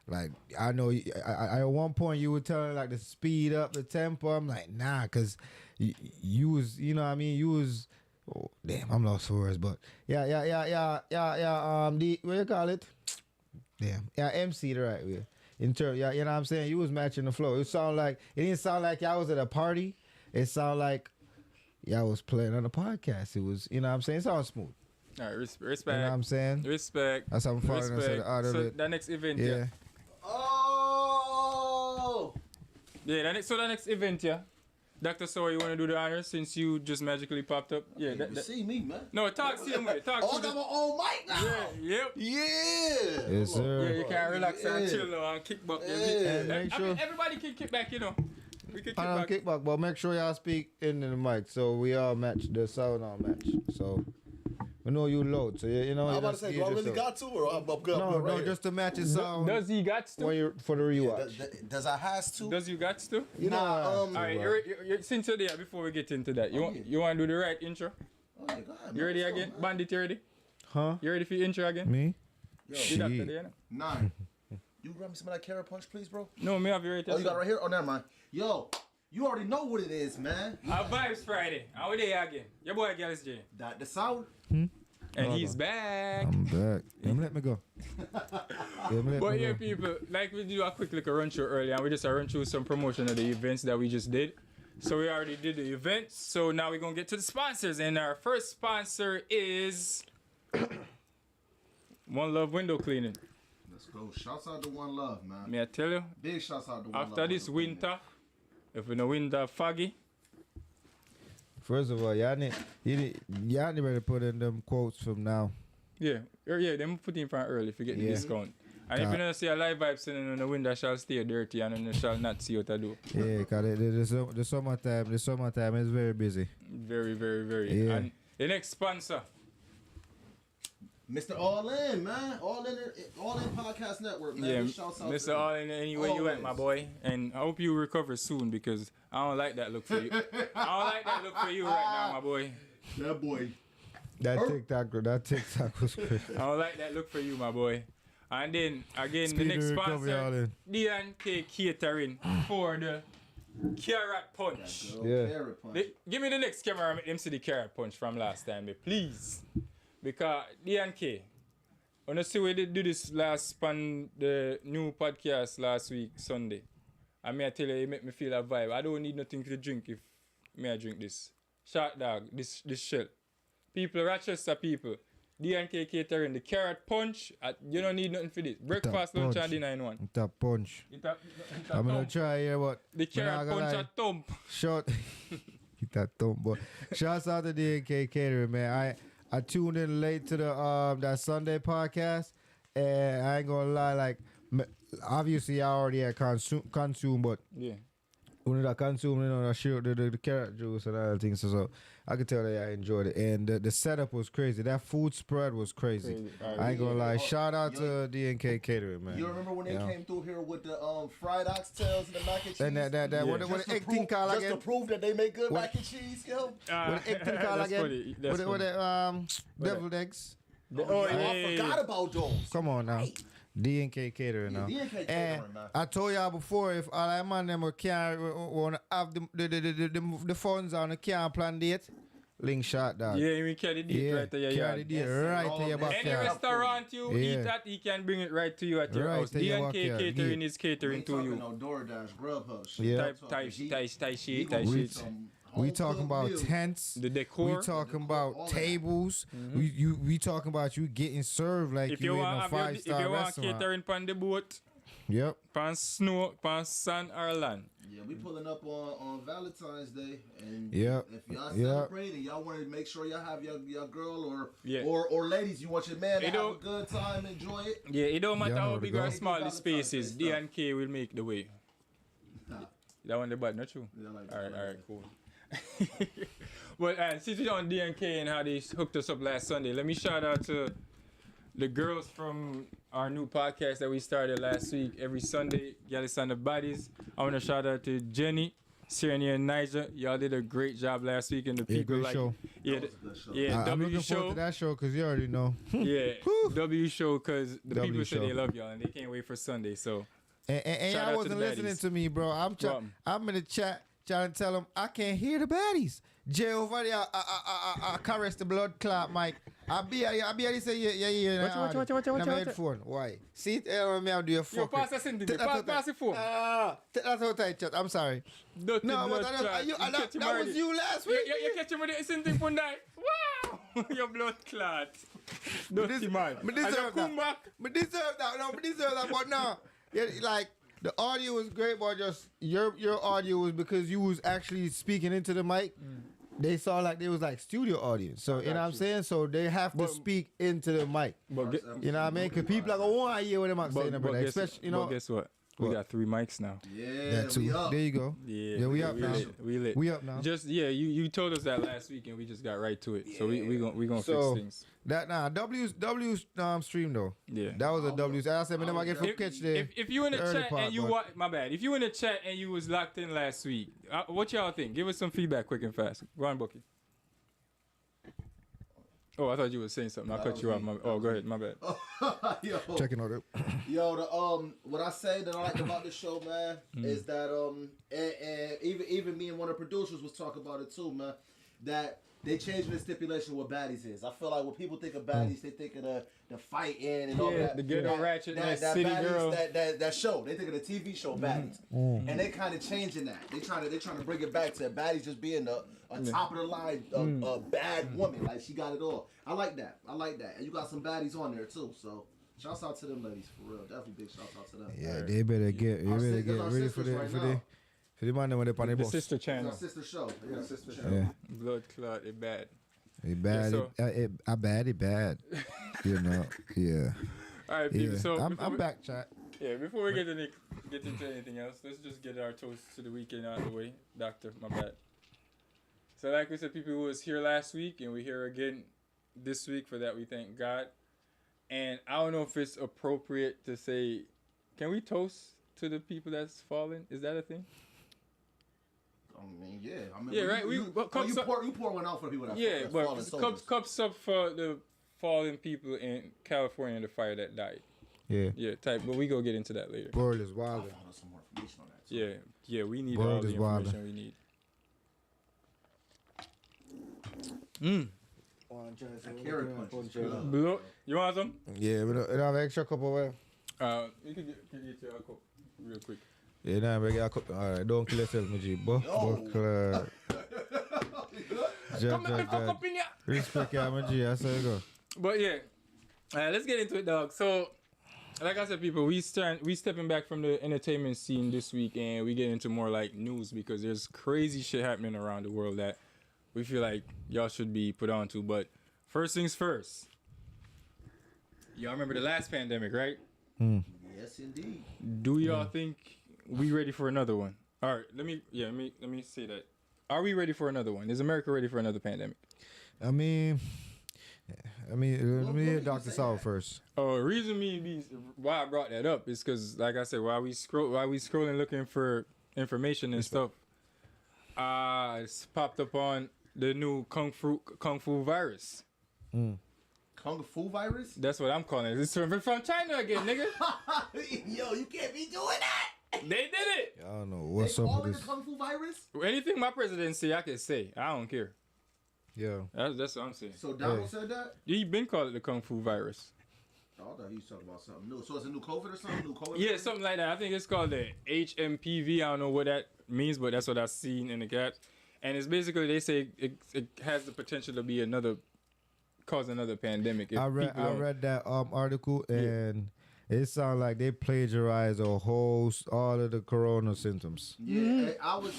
Like I know, I at one point you were telling like to speed up the tempo. I'm like, nah, cause you was, you know what I mean, you was. Oh, damn, I'm lost for words, but yeah. The what you call it? Damn, yeah, MC the right way. In turn, yeah, you know what I'm saying. You was matching the flow. It didn't sound like y'all was at a party. It sounded like y'all was playing on a podcast. It was, you know what I'm saying. It sounds smooth. All right, respect. You know what I'm saying? Respect. That's how I'm following us out of so it. the next event, Yeah. Oh. Yeah, the next event, yeah. Dr. So, you want to do the honors since you just magically popped up? Yeah. You see me, man. No, talk to him. Talk Oh, I to got my own mic now. Yeah, yep. Yeah. Yes, sir. Yeah, you can relax and chill now and kick back. And make sure. Everybody can kick back, you know. We can kick I don't back. kick back, but make sure y'all speak in the mic so we all match. The sound all match. So we know you load. So you know. I'm you about to just say, ease do I really yourself. got to, or I'm good? No, I'm good right here? just to match the sound. Does he got to? When you're for the rewatch. Does I has to? Does you got to? You know. All right, you're, since you're there, before we get into that, you want to do the right intro? Oh, yeah, go ahead, You ready man. again? Bandit, you ready? Huh? You ready for your intro again? Me? Yo, See that today, you know? 9. You grab me some of that carrot punch, please, bro? No, me have you right there. Oh, you got it right here? Oh, never mind. Yo, you already know what it is, man. Our Vibes Friday. How we there again? Your boy, Gallus J. That the sound. And he's back. I'm back. Let me go. But yeah, people, like we do a quick little run through earlier, and we just run through some promotion of the events that we just did. So we already did the events, so now we're gonna get to the sponsors, and our first sponsor is One Love Window Cleaning. Let's go. Shouts out to One Love, man. May I tell you? Big shouts out to One Love. After this winter, if we no winter foggy, First of all, y'all need ready to put in them quotes from now. yeah, them put in from early if you get the discount. And if you don't see a live vibe sitting in the window, shall stay dirty and then you shall not see what I do. Yeah, because the summertime is very busy. Very, very, very. Yeah. And the next sponsor, Mr. All In, man. All In Podcast Network, man. yeah, Shouts out Mr. to All In anywhere you went, my boy. And I hope you recover soon because I don't like that look for you. I don't like that look for you right now, my boy. That boy. That TikTok was crazy. I don't like that look for you, my boy. And then again, Speedy the next recovery, All sponsor, In. D&K Catering for the Carrot Punch. Yeah. Carrot punch. Give me the next camera and make them see the Carrot Punch from last time, please. Because D&K, when I see we did do this the new podcast last week, Sunday. And me I tell you, it make me feel a vibe. I don't need nothing to drink if me I drink this. Shark Dog, this shit. People, Rochester people, D&K Catering, the Carrot Punch, you don't need nothing for this. Breakfast, lunch, and dinner in one. It's a punch. I'm going to try here, but... The Carrot Punch a thump. Short. It's a thump, but... Shouts out to D&K Catering, man. I tuned in late to the that Sunday podcast, and I ain't gonna lie, like obviously I already had consume, but yeah, when I consume, you know, I share the carrot juice and other things, so I could tell that I enjoyed it, and the setup was crazy. That food spread was crazy. I ain't gonna lie. Shout out to D&K Catering, man. You remember when they came through here with the fried oxtails and the mac and cheese? And that what the egg thing called again? Just to prove that they make good mac and cheese, yo. What the egg thing called again? What the deviled eggs? I forgot about those. Come on now. DNK catering now. DNK catering, And man. I told y'all before, if all I man them can't want to have the funds on the can't plan date, link shot dog. Yeah, we carry the date right to your carry yard. the date right to your Any backyard. restaurant you eat at, he can bring it right to you at your Right house. to your DNK backyard. catering Yeah. is catering to you. No DoorDash, Grubhub shit. Yeah. Type shit. We talking about tents. The decor. We talking about tables. We talking about you getting served like If you you in want, a have your, 5-star if you want restaurant. catering on the boat, Yep. pan snow, pan sand or land. Yeah, we pulling up on Valentine's Day, and Yep. if y'all Yep. celebrating, y'all want to make sure y'all have your girl Yeah. or ladies, you want your man to It have a don't- good time, enjoy it. Yeah, it don't matter Yeah, I know how where to big go. or small the Valentine's space is, Day stuff. DNK will make the way. That one the bad, not true? Yeah, I like that. Alright, cool. Well, since we're on DNK and how they hooked us up last Sunday, let me shout out to the girls from our new podcast that we started last week. Every Sunday, Gallus and the Bodies. I want to shout out to Jenny, Serenia, and Niger. Y'all did a great job last week, and the Yeah, people great like show. yeah, That was a good show. yeah, I'm W looking forward show. to that show because you already know. Yeah, W show because the W people say show. they love y'all and they can't wait for Sunday. So And Shout out y'all to wasn't the listening baddies. to me, bro. I'm in the chat trying to tell them I can't hear the baddies. Jay over there, I caress the blood clot, Mike. I be say yeah. Watch my it. headphone. Why? See, me I'll do a fuck. pass that thing to me. Pass it for. That's what I chat. I'm sorry. Dirty No, blood but clot. You catch him that already. was you last week. You catch him with the same thing for night. Wow! Your blood clot. Dirty man. But And you deserve come that. back. But deserve that. No, but deserve that. But no, yeah, like the audio was great, but just your audio was because you was actually speaking into the mic. They saw like they was like studio audience. So you know what I'm saying. So they have to speak into the mic. But You know what I mean? Because people are gonna want to hear what I'm saying, but especially but guess what? We got 3 mics now. Yeah, that too. we up. There you go. Yeah, we up now. We lit. We up now. Just you told us that last week and we just got right to it. So we gonna So fix things. that W's stream though. Yeah. That was a W's. I said, man, I get from catch there. If you in the early chat part, and you but- my bad. If you in the chat and you was locked in last week, what y'all think? Give us some feedback quick and fast. Go on, Bucky. Oh, I thought you were saying something. I cut you off. Go ahead. My bad. Yo, Checking on it. Yo, what I say that I like about this show, man, is that and even me and one of the producers was talking about it too, man. That they changing the stipulation what baddies is. I feel like when people think of baddies, they think of the fighting and all Yeah, that. the ghetto ratchet, that city baddies, girl. That show. They think of the TV show baddies, and they kind of changing that. They trying to bring it back to baddies just being a top of the line a bad woman, like she got it all. I like that, and you got some baddies on there too. So shouts out to them ladies for real. Definitely big shouts out to them. Yeah, they better get Our ready sisters for the right for now. the man when they on the The bus. sister It's channel. our sister show. Yeah, sister show. Yeah. Blood clot, it bad. It bad. Yeah, It bad. You know. Yeah. All right, people. Yeah. So I'm before we- back, chat. Yeah, before we get into anything else, let's just get our toast to the weekend out of the way. Doctor, my bad. So like we said, people who was here last week and we're here again this week. For that we thank God. And I don't know if it's appropriate to say, can we toast to the people that's fallen? Is that a thing? I mean, yeah. I mean, Yeah, right. You pour one out for people that Yeah, that's but fallen soldiers. cups up for the fallen people in California in the fire that died. Yeah. Yeah, type. But we go get into that later. World is wild. Some more information on that. Too. Yeah, we need World all the is wilder. information we need. Carrot punch. Blue, you want some? Yeah, we don't have extra cup over there. You can get your cup real quick. Yeah, nah, we got a cup. All right, don't kill yourself, my G. Buckler. Come let me fuck up in ya. Respect ya, my G. That's how you go. But yeah, let's get into it, dog. So, like I said, people, we stepping back from the entertainment scene this week, and we get into more like news because there's crazy shit happening around the world that we feel like y'all should be put on to. But first things first, y'all remember the last pandemic, right? Yes, indeed. Do y'all think we ready for another one? All right, let me say that. Are we ready for another one? Is America ready for another pandemic? let me hear Dr. Saul first. Oh, the reason why I brought that up is because, like I said, while we scrolling looking for information and stuff, it's popped up on the new Kung Fu virus. Kung Fu virus? That's what I'm calling it. It's from China again, nigga. Yo, you can't be doing that. They did it. I don't know what's They up call with it this. the Kung Fu virus? Anything my president say, I can say. I don't care. Yeah. That's what I'm saying. So Donald said that? He been called it the Kung Fu virus. Oh, I thought he was talking about something new. So it's a new COVID or something? New COVID? Yeah, something like that. I think it's called the HMPV. I don't know what that means, but that's what I've seen in the cat. And it's basically, they say it has the potential to be cause another pandemic. If I read that article and it sounded like they plagiarized all of the corona symptoms. Yeah,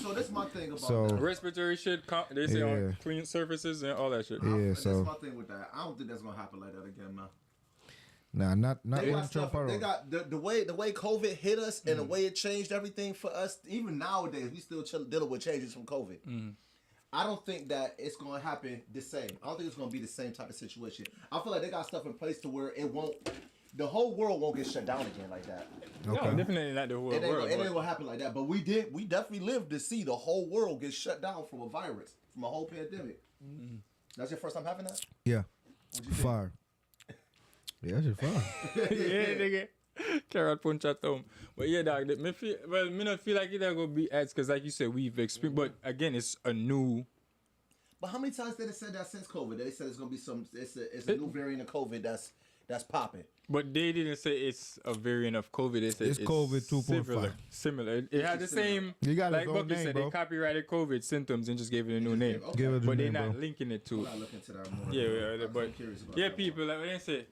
so that's my thing about that. Respiratory shit, they say on clean surfaces and all that shit. Yeah, That's so my thing with that. I don't think that's gonna happen like that again, man. nah, not They when got stuff. Trump They around. got the way COVID hit us and the way it changed everything for us. Even nowadays, we still dealing with changes from COVID. I don't think that it's gonna happen the same. I don't think it's gonna be the same type of situation. I feel like they got stuff in place to where it won't. The whole world won't get shut down again like that. No, definitely not the whole world. It ain't gonna happen like that. But we definitely lived to see the whole world get shut down from a virus, from a whole pandemic. That's your first time having that? Yeah. Fire. Yeah, that's fire. Yeah, nigga. Carrot punch at home. But yeah, dog, me not feel like it's gonna be ads because like you said, we've experienced, but again, it's a new. But how many times did they said that since COVID? They said it's gonna be it's a new variant of COVID that's popping. But they didn't say it's a variant of COVID. They said It's COVID 2.5. Similar. It had the same. You got like its own Bucky name, said, bro. they copyrighted COVID symptoms and just gave it a new name. Give it a But name, they're not bro. linking it to. I'll look into that more. Yeah, but I'm curious about yeah, that. people like when they say,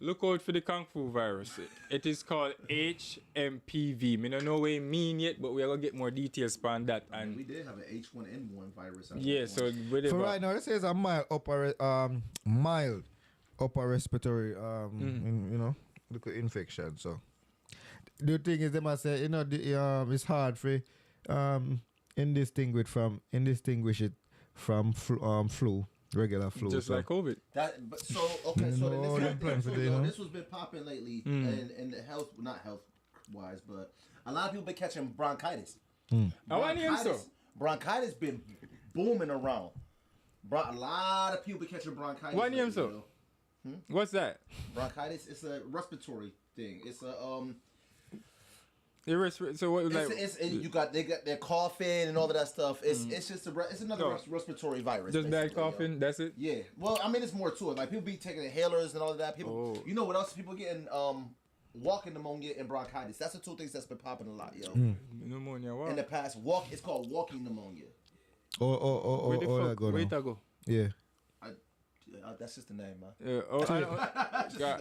look out for the Kung Fu virus. It is called HMPV. Me don't know what it mean yet, but we are gonna get more details on that. And We did have an H1N1 virus. yeah, so with For right now, this is a mild upper respiratory little infection. So the thing is, they must say, it's hard for indistinguish it from flu, regular flu. just so. like COVID. So then No, them plans for day, no? this was been popping lately, and the not health wise, but a lot of people been catching bronchitis. I want to hear so. Bronchitis been booming around. A lot of people been catching bronchitis. Why name lately, so? yo. What's that? Bronchitis, it's a respiratory thing. It's a So what like? they got their coughing and all of that stuff. It's just it's another respiratory virus. Just bad basically, yo. coughing. That's it. Yeah. Well, I mean, it's more to it. Like people be taking inhalers and all of that. People, you know what else? People getting walking pneumonia and bronchitis. That's the two things that's been popping a lot, yo. Pneumonia. Wow. In the past, it's called walking pneumonia. Where the fuck? that go Where now. it go? Yeah. That's just the name, man.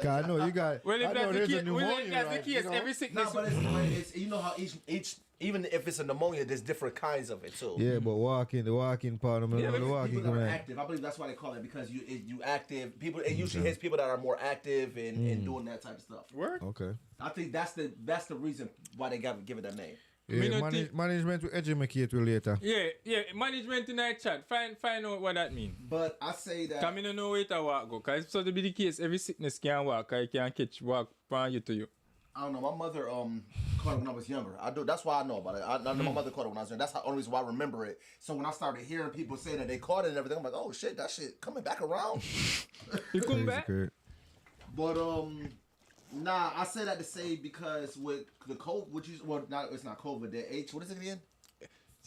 I know you got. Well, if I that's know the there's case, a pneumonia, that's the right, case, you know? every sickness. No, but it's you know how each even if it's a pneumonia, there's different kinds of it too. Yeah, but the walking part of the People walking that are come active. I believe that's why they call it because you active people. It usually hits people that are more active and doing that type of stuff. Work. Okay. I think that's the reason why they give it that name. Yeah, management will educate you later. Yeah, management in that chat. Find out what that means. But I say that. Cause me no know where to walk go. Cause it's supposed to be the case. Every sickness can walk. I can walk from you to you. I don't know. My mother caught it when I was younger. I do. That's why I know about it. I know my mother caught it when I was younger. That's the only reason why I remember it. So when I started hearing people say that they caught it and everything, I'm like, oh shit, that shit coming back around. You come back? But nah, I say that to say because with the COVID, it's not COVID. The what is it again?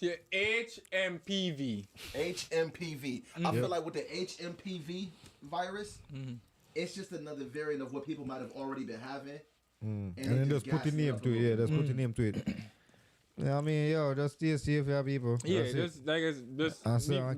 Yeah, HMPV. HMPV. I feel like with the HMPV virus, it's just another variant of what people might have already been having. And then just put the name to it. Yeah, just put the name to it. Yeah, I mean, just stay safe, yeah, people. Yeah, That's just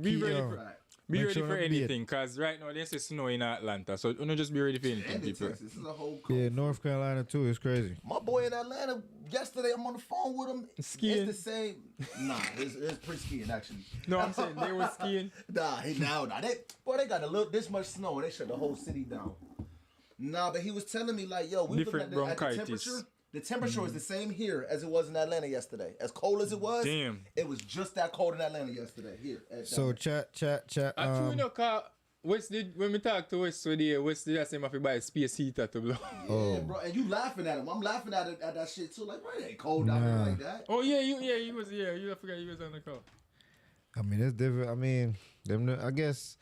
be ready for. Be Make ready sure for I beat. anything, cause right now there's snow in Atlanta, so just be ready for anything, And in people. Texas, this is a whole. Yeah, North Carolina too. It's crazy. My boy in Atlanta yesterday, I'm on the phone with him. Skiing. It's the same. Nah, it's pre-skiing actually. No, I'm saying they were skiing. Nah, they got this much snow and they shut the whole city down. Nah, but he was telling me like, yo, we Different looking at the bronchitis. temperature. The temperature was the same here as it was in Atlanta yesterday. As cold as it was, Damn. it was just that cold in Atlanta yesterday. Here. So chat. Actually, no, cause when we talk to West today, West did I say I buy a space heater to blow. Yeah, bro, and you laughing at him. I'm laughing at that shit too. Like, bro, it ain't cold out here like that. Oh yeah, he was. I forgot he was on the call. I mean, it's different. I mean, I guess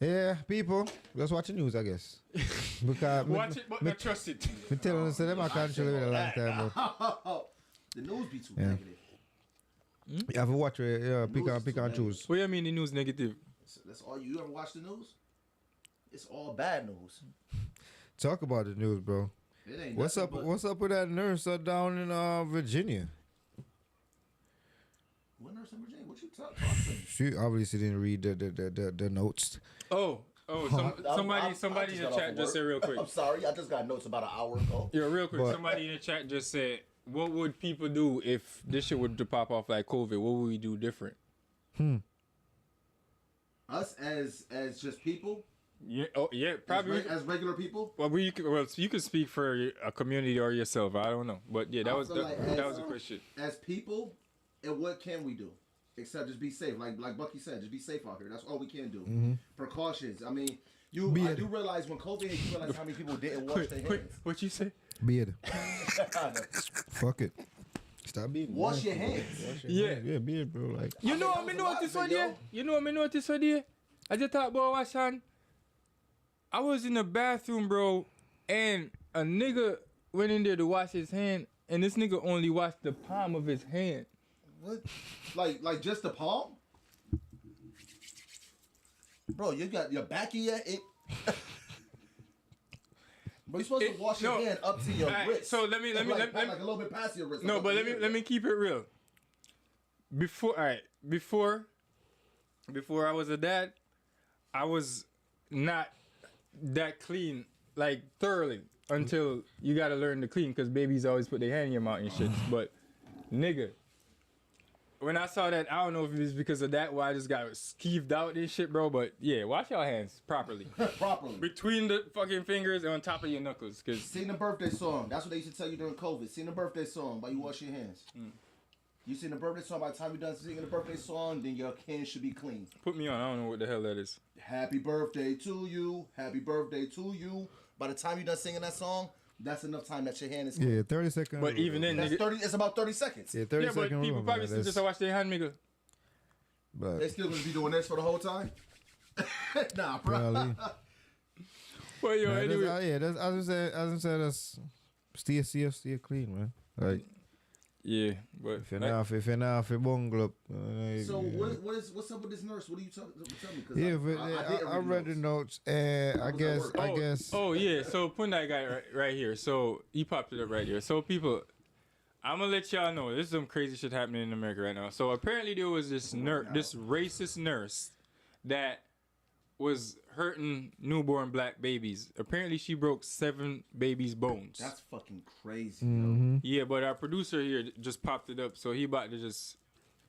Yeah, people, just watch the news, I guess. Because Watch it, but not trust it. Me telling them, them I control it a long time, but The news be too Yeah. negative. you have to watch it. Yeah, pick and choose. What do you mean the news negative? That's all you ever watch the news? It's all bad news. Talk about the news, bro. It ain't What's nothing up? but- What's up with that nurse down in Virginia? What nurse in Virginia? What you talking to? She obviously didn't read the notes. Somebody in the chat just said real quick. I'm sorry, I just got notes about an hour ago. Yeah, real quick. But- Somebody in the chat just said, "What would people do if this shit would to pop off like COVID? What would we do different?" Us as just people, Yeah, probably. as regular people. Well, you could speak for a community or yourself. I don't know, but yeah, that I was feel like that was a question. As people, and what can we do? Except just be safe. Like Bucky said, just be safe out here. That's all we can do. Mhm. Precautions. I mean, I do realize when COVID hit, you realize how many people didn't wash their hands. What you say? Beard. Fuck it. Stop being. Wash your hands. Yeah, beard, bro. Like. You know what I noticed one day? You know what I noticed one day? I just thought about wash hand. I was in the bathroom, bro, and a nigga went in there to wash his hand, and this nigga only washed the palm of his hand. What? Like just the palm? Bro, you got your back of your it. Bro, you're supposed to wash your hand up to your Alright, wrist. so let me like a little bit past your wrist. No, like but up to let me keep it real. Before I was a dad, I was not that clean, like thoroughly, until you gotta learn to clean, because babies always put their hand in your mouth and shit. But nigga, when I saw that, I don't know if it was because of that why I just got skeeved out and shit, bro. But yeah, wash your hands properly. Properly. Between the fucking fingers and on top of your knuckles. Cause Sing the birthday song. That's what they used to tell you during COVID. Sing the birthday song while you wash your hands. You sing the birthday song. By the time you're done singing the birthday song, then your hands should be clean. put me on. I don't know what the hell that is. Happy birthday to you. Happy birthday to you. By the time you're done singing that song, that's enough time that your hand is clean. Yeah, 30 seconds. But even then, That's nigga, 30. It's about 30 seconds. Yeah, 30 yeah, but second people rule, probably man. still just wash their hand, nigga. But They still gonna be doing this for the whole time? Nah, bro. probably. Well, yo, Nah, anyway. that's, as I said, that's still clean, man. Like, Yeah, but if you're not if you bungle up. So yeah. what's up with this nurse? What are you tell me? 'Cause Yeah, but I read the notes, and I guess. Oh yeah, so put that guy right here. So he popped it up right here. So people, I'm gonna let y'all know there's some crazy shit happening in America right now. So apparently there was this this racist nurse that was hurting newborn black babies. Apparently she broke 7 babies' bones. That's fucking crazy. Mhm. Yeah, but our producer here just popped it up, so he about to just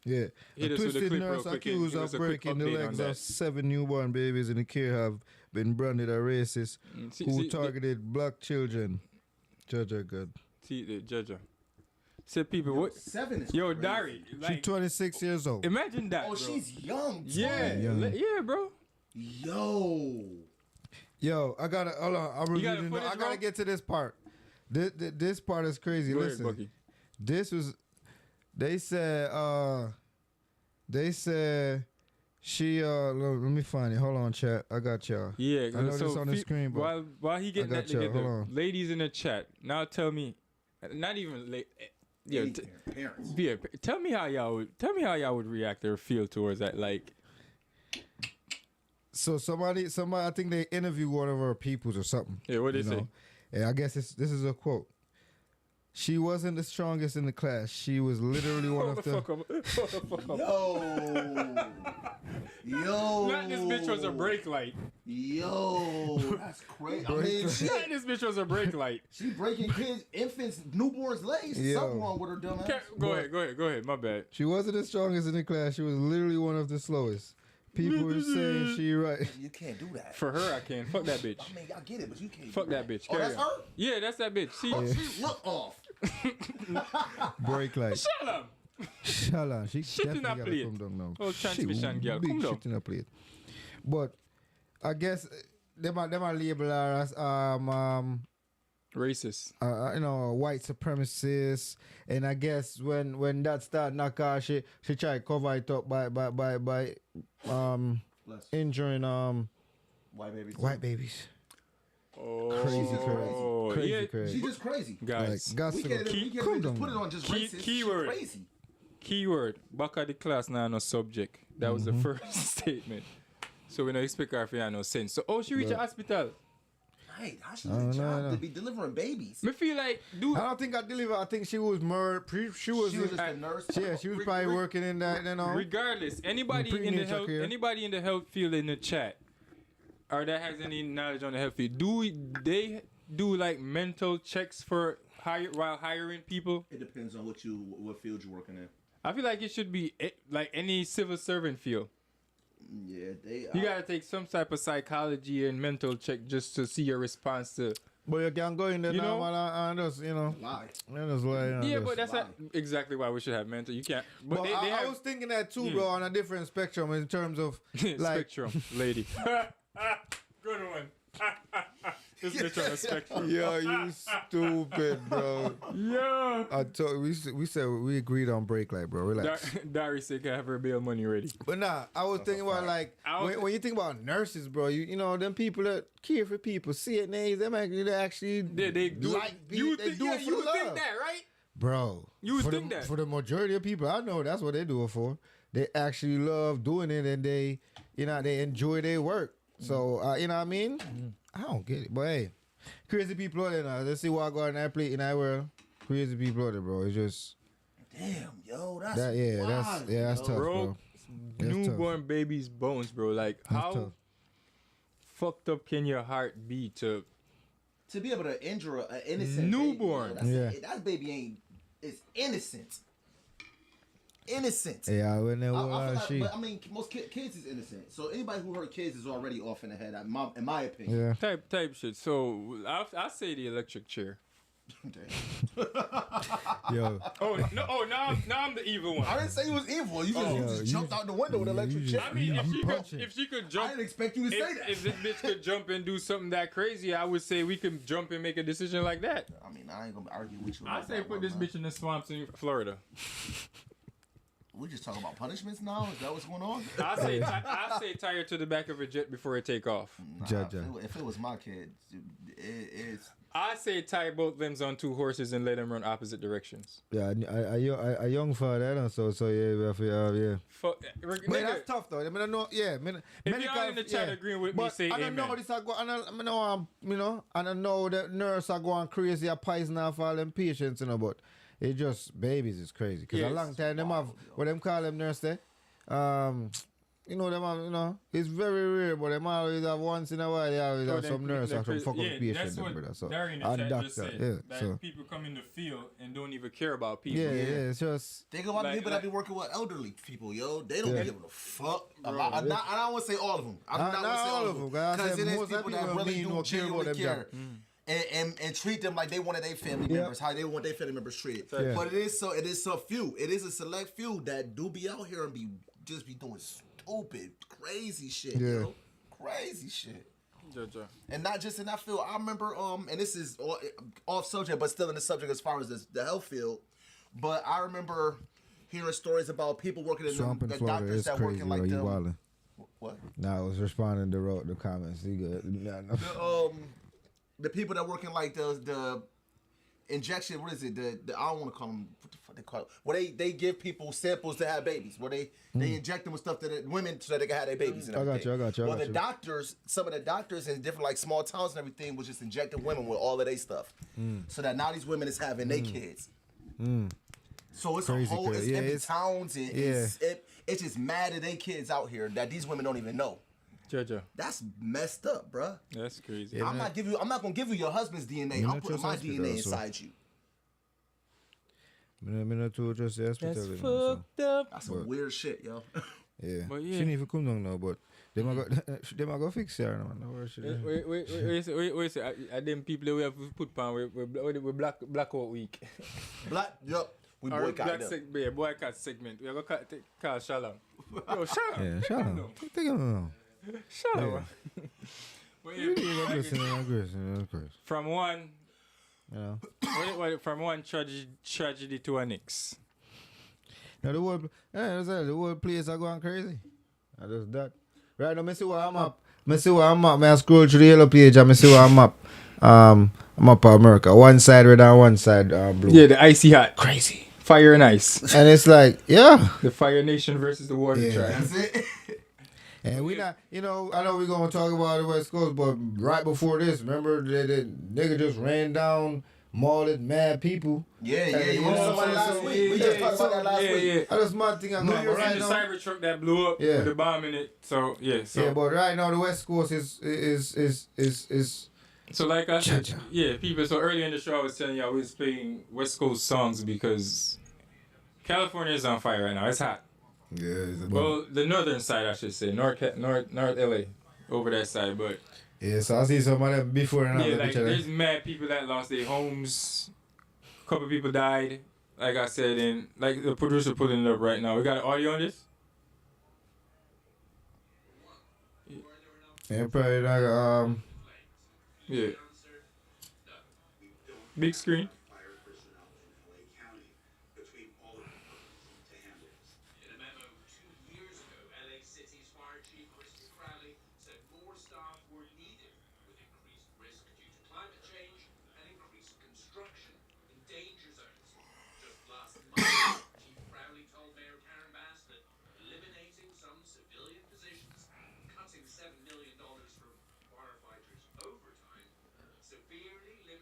Yeah, hit a us with a twisted clip real nurse quick and accused give us of a quick breaking the update on legs that. of 7 newborn babies in the care have been branded as racist who targeted black children. Judge are good. See the judge. Said people, what? 7 is Yo, crazy. Dari, She's like, 26 years old. imagine that. Oh, bro. she's young. Yeah, Young. yeah, bro. Yo, I gotta hold on. You got the footage, I gotta bro? get to this part. This part is crazy. Go ahead, Listen, Bucky. this was. They said she. Let me find it. Hold on, chat. I got y'all. Yeah, I know so this on the screen, but while he getting I that got y'all. together, Hold on. ladies in the chat, now tell me, not even late. Yeah, parents. Yeah, tell me how y'all would react or feel towards that. Like, So somebody, I think they interviewed one of her peoples or something. Yeah, what they you say? know? And I guess this is a quote. She wasn't the strongest in the class. She was literally one of the. Yo. Not this bitch was a brake light. Yo, that's crazy. I mean, Not shit. this bitch was a brake light. She breaking kids, infants, newborns' legs. Yo. Something wrong with her dumb ass. Go ahead. My bad. She wasn't the strongest in the class. She was literally one of the slowest. People were saying she right. You can't do that. For her, I can. Fuck that bitch. I mean, I get it, but you can't. Fuck do that bitch. Oh, Carry that's on. her? Yeah, that's that bitch. See, Oh, she look off. Break light. shut up. Shala, she Shit in definitely a gotta plate. come down now. Oh, transmission girl, big come down. shit in a plate. But I guess they might label her as racist. You know, white supremacist. And I guess when that start knock her, she try to cover it up by injuring White babies. White babies. Oh, Crazy, yeah. crazy. She's just crazy. Guys, Like, gots We to can't go. even just put it on just racist. She keyword. crazy. Keyword. Back at the class now no subject. That was the first statement. So we don't expect her to have no sense. So she reach the hospital. Right, how she a job to be delivering babies? Me feel like, dude. I don't think I delivered. I think she was more. She was just a nurse. Yeah, she was probably working in that. You know. Regardless, anybody in the health field in the chat, or that has any knowledge on the health field, do they do like mental checks for while hiring people? It depends on what field you're working in. I feel like it should be like any civil servant field. Yeah, you gotta take some type of psychology and mental check just to see your response to. But you can go in there You know? and just lie. Yeah, but that's not exactly why we should have mental. You can't. But But I was thinking that too, bro, on a different spectrum in terms of like spectrum, lady. Good one. This bitch on a spectrum. Yo, you stupid, bro. Yeah. I told we said we agreed on break light, bro. Relax. Dari said can have her bail money ready. But nah, I was thinking about like when you think about nurses, bro. You know them people that care for people, CNAs, them actually they do like you they think, do yeah, it for you the love. think that, right? Bro, You would for think the, that. for the majority of people, I know that's what they do it for. They actually love doing it, and they enjoy their work. So you know what I mean? I don't get it, but hey, crazy people out there now. Let's see what I got in that plate in that world. Crazy people out there, bro. It's just damn, yo, that's that's tough, bro. That's Newborn baby's bones, bro. Like how tough. fucked up can your heart be to be able to injure an innocent newborn? Baby, that baby is innocent. Innocent. Yeah, when they but I mean, most kids is innocent. So anybody who hurt kids is already off in the head, in my opinion. Yeah. Type shit. So I say the electric chair. Yo. Now I'm the evil one. I didn't say he was evil. You just jumped out the window with an electric chair. I mean, if she could jump, I didn't expect you to say that. If this bitch could jump and do something that crazy, I would say we can jump and make a decision like that. I mean, I ain't gonna argue with you. I say put this bitch in the swamps in Florida. We just talking about punishments now. Is that what's going on? I say tie her to the back of a jet before it take off. If it was my kid, it's. I say tie both limbs on two horses and let them run opposite directions. Yeah, a young father, and so yeah. Fuck, but that's tough though. I mean, I know, yeah. If y'all in the chat agreeing with me, say I don't amen. know this. I don't know the nurse are going crazy, a poison off all them patients, but it just babies is crazy. Because a long time them have what them call them nurse there. It's very rare, but them always have once in a while. They always have some nurse or some fuck up patient. That's what brother. So Darren in the a chat doctor, just said. That so people come in the field and don't even care about people. yeah, it's just Think about the people that be working with elderly people, yo. They don't give a fuck. I don't want to say all of them. I'm not going to say all of them. Because it is people that really do genuinely care. And treat them like they wanted their family members, how they want their family members treated. Yeah. But it is a few. It is a select few that do be out here and be doing stupid, crazy shit, yo. Crazy shit. And not just in that field. I remember, and this is off subject, but still in the subject as far as the health field. But I remember hearing stories about people working in swamp in the Florida doctors is that crazy, working like bro. You them. wildin'. What? Nah, I was responding to the comments. You good? The people that working like the injection, what is it? I don't want to call them, what the fuck they call it? Where they give people samples to have babies. Where they inject them with stuff to women so that they can have their babies and everything. I got you. Well, doctors, some of the doctors in different like small towns and everything was just injecting women with all of their stuff. So that now these women is having their kids. So it's Crazy, a whole, it's empty it's towns and it's just mad at their kids out here that these women don't even know. That's messed up, bruh. That's crazy. I'm not gonna give you your husband's DNA. I'm putting my DNA inside you. That's fucked up. That's some weird shit, yo. Yeah. But She didn't even come down now, but they might go fix her, man. No worry, Wait. I them people we have put on we blackout week. Yup. We boycott them. Boycott segment. We are gonna call Shalom. Yo, Shalom. Yeah, Shalom. Take him now. Shalom. From one, from one tragedy to a next. Now the whole place are going crazy. I just that. Right now, I see what I'm up. I see where I'm up. I scroll through the yellow page and I see where I'm up. I'm up America. One side red and one side blue. Yeah, the icy hot. Crazy. Fire and ice. And it's like, yeah. The Fire Nation versus the Water Tribe. That's it. And we not, I know we're going to talk about the West Coast, but right before this, remember the nigga just ran down, mauled mad people. Yeah. You want somebody last week? We just talked about that last week. Yeah. That's my thing. I'm going right the now. cyber truck that blew up with the bomb in it. So, yeah. But right now the West Coast is So like I said, people. So earlier in the show, I was telling y'all we was playing West Coast songs because California is on fire right now. It's hot. Yeah. Well, the northern side, I should say, North LA, over that side, but. Yeah, so I see some of them before and after each other. There's mad people that lost their homes. A couple people died. Like I said, and like the producer putting it up right now. We got audio on this. Yeah, probably like Yeah. Big screen.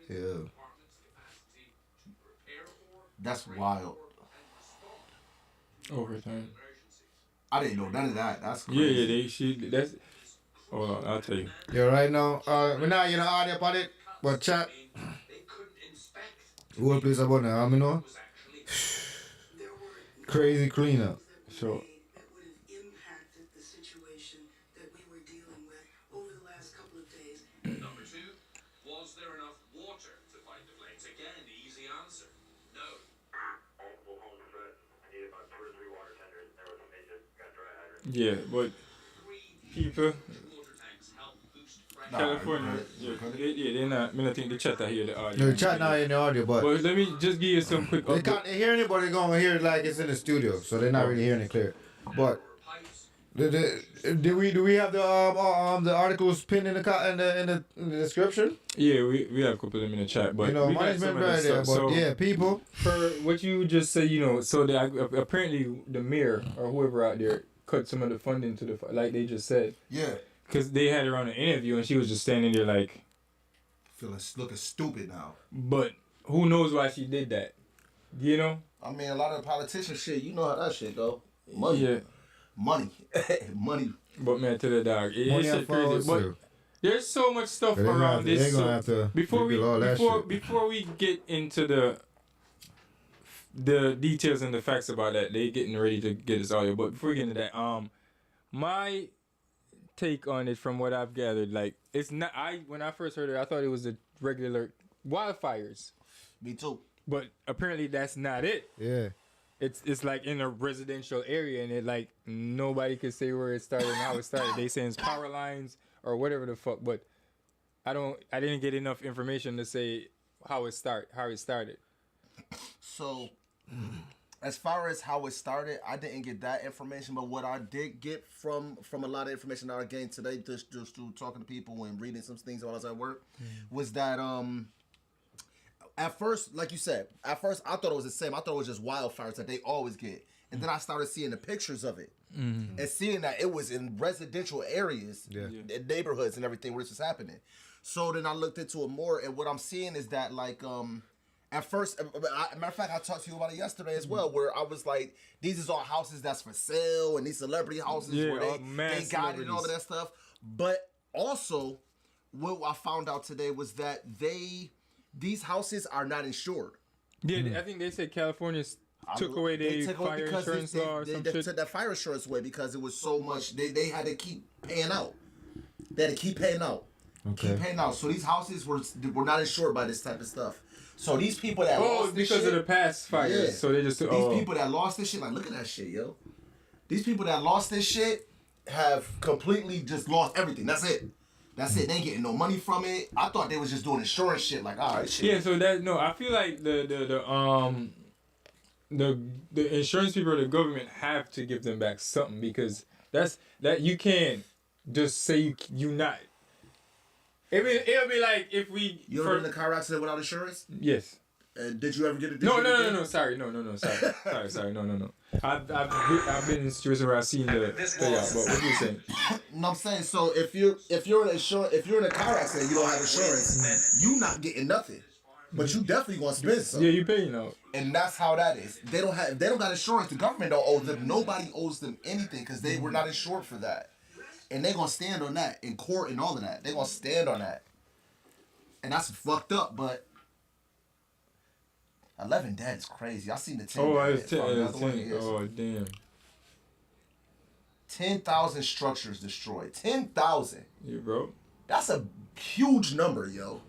Yeah. That's wild. Overtime. I didn't know none of that. That's crazy. That's. Hold on, I'll tell you. Yeah, right now, we're not audio on it, but chat. Who will play about now? You know? Crazy cleanup. So. Yeah, but people, California, they're not. I mean, I think the chat out here the audio. The chat not in the audio, but let me just give you some quick. They can't hear it, but they're gonna hear it like it's in the studio, so they're not really hearing it clear. But do we have the articles pinned in the description? Yeah, we have a couple of them in the chat, but management right there. But people, for what you just said, so apparently the mayor or whoever out there cut some of the funding to like they just said. Yeah. Because they had her on an interview and she was just standing there like. Looking stupid now. But who knows why she did that? I mean, a lot of the politician shit, you know how that shit go. Money. Yeah. Money. Money. But man, to the dog. It's shit crazy. But there's so much stuff around this. They're gonna have to before we get into the details and the facts about that, they getting ready to get this audio. But before we get into that, my take on it from what I've gathered, like it's not. When I first heard it, I thought it was the regular wildfires. Me too. But apparently that's not it. Yeah. It's like in a residential area, and it like nobody could say where it started and how it started. They saying it's power lines or whatever the fuck, but I didn't get enough information to say how it started. So, as far as how it started, I didn't get that information, but what I did get from a lot of information that I gained today, just through talking to people and reading some things while I was at work, was that at first, like you said, I thought it was the same. I thought it was just wildfires that they always get. And then I started seeing the pictures of it. And seeing that it was in residential areas, in neighborhoods and everything where this was happening. So then I looked into it more, and what I'm seeing is that, like, at first, matter of fact, I talked to you about it yesterday as well, where I was like, these is all houses that's for sale, and these celebrity houses where they got it and all of that stuff. But also, what I found out today was that these houses are not insured. Yeah, I think they said California took away their fire insurance law or some shit. They took that fire insurance away because it was so much. They had to keep paying out. They had to keep paying out. Okay. Keep paying out. So these houses were not insured by this type of stuff. So these people that lost this because shit, of the past fires. Yeah. So they just these people that lost this shit, like, look at that shit, yo. These people that lost this shit have completely just lost everything. That's it. That's it. They ain't getting no money from it. I thought they was just doing insurance shit. Like, all right, shit. Yeah. So I feel like the insurance people or the government have to give them back something because that you can. just say you not. It'll be like if we. You ever been in a car accident without insurance? Yes. Did you ever get it? No. Sorry. No. Sorry. No. I've been in situations where I've seen the payout. But what are you saying? No, I'm saying so. If you're in a car accident, you don't have insurance. You not getting nothing, but you definitely gonna spend something. Yeah, you paying out. And that's how that is. They don't got insurance. The government don't owe them. Nobody owes them anything because they were not insured for that. And they gonna stand on that in court and all of that. They gonna stand on that. And that's fucked up, but 11 dead is crazy. I seen the 10. Oh, it's 10. Oh, damn. 10,000 structures destroyed. 10,000. Yeah, bro. That's a huge number, yo.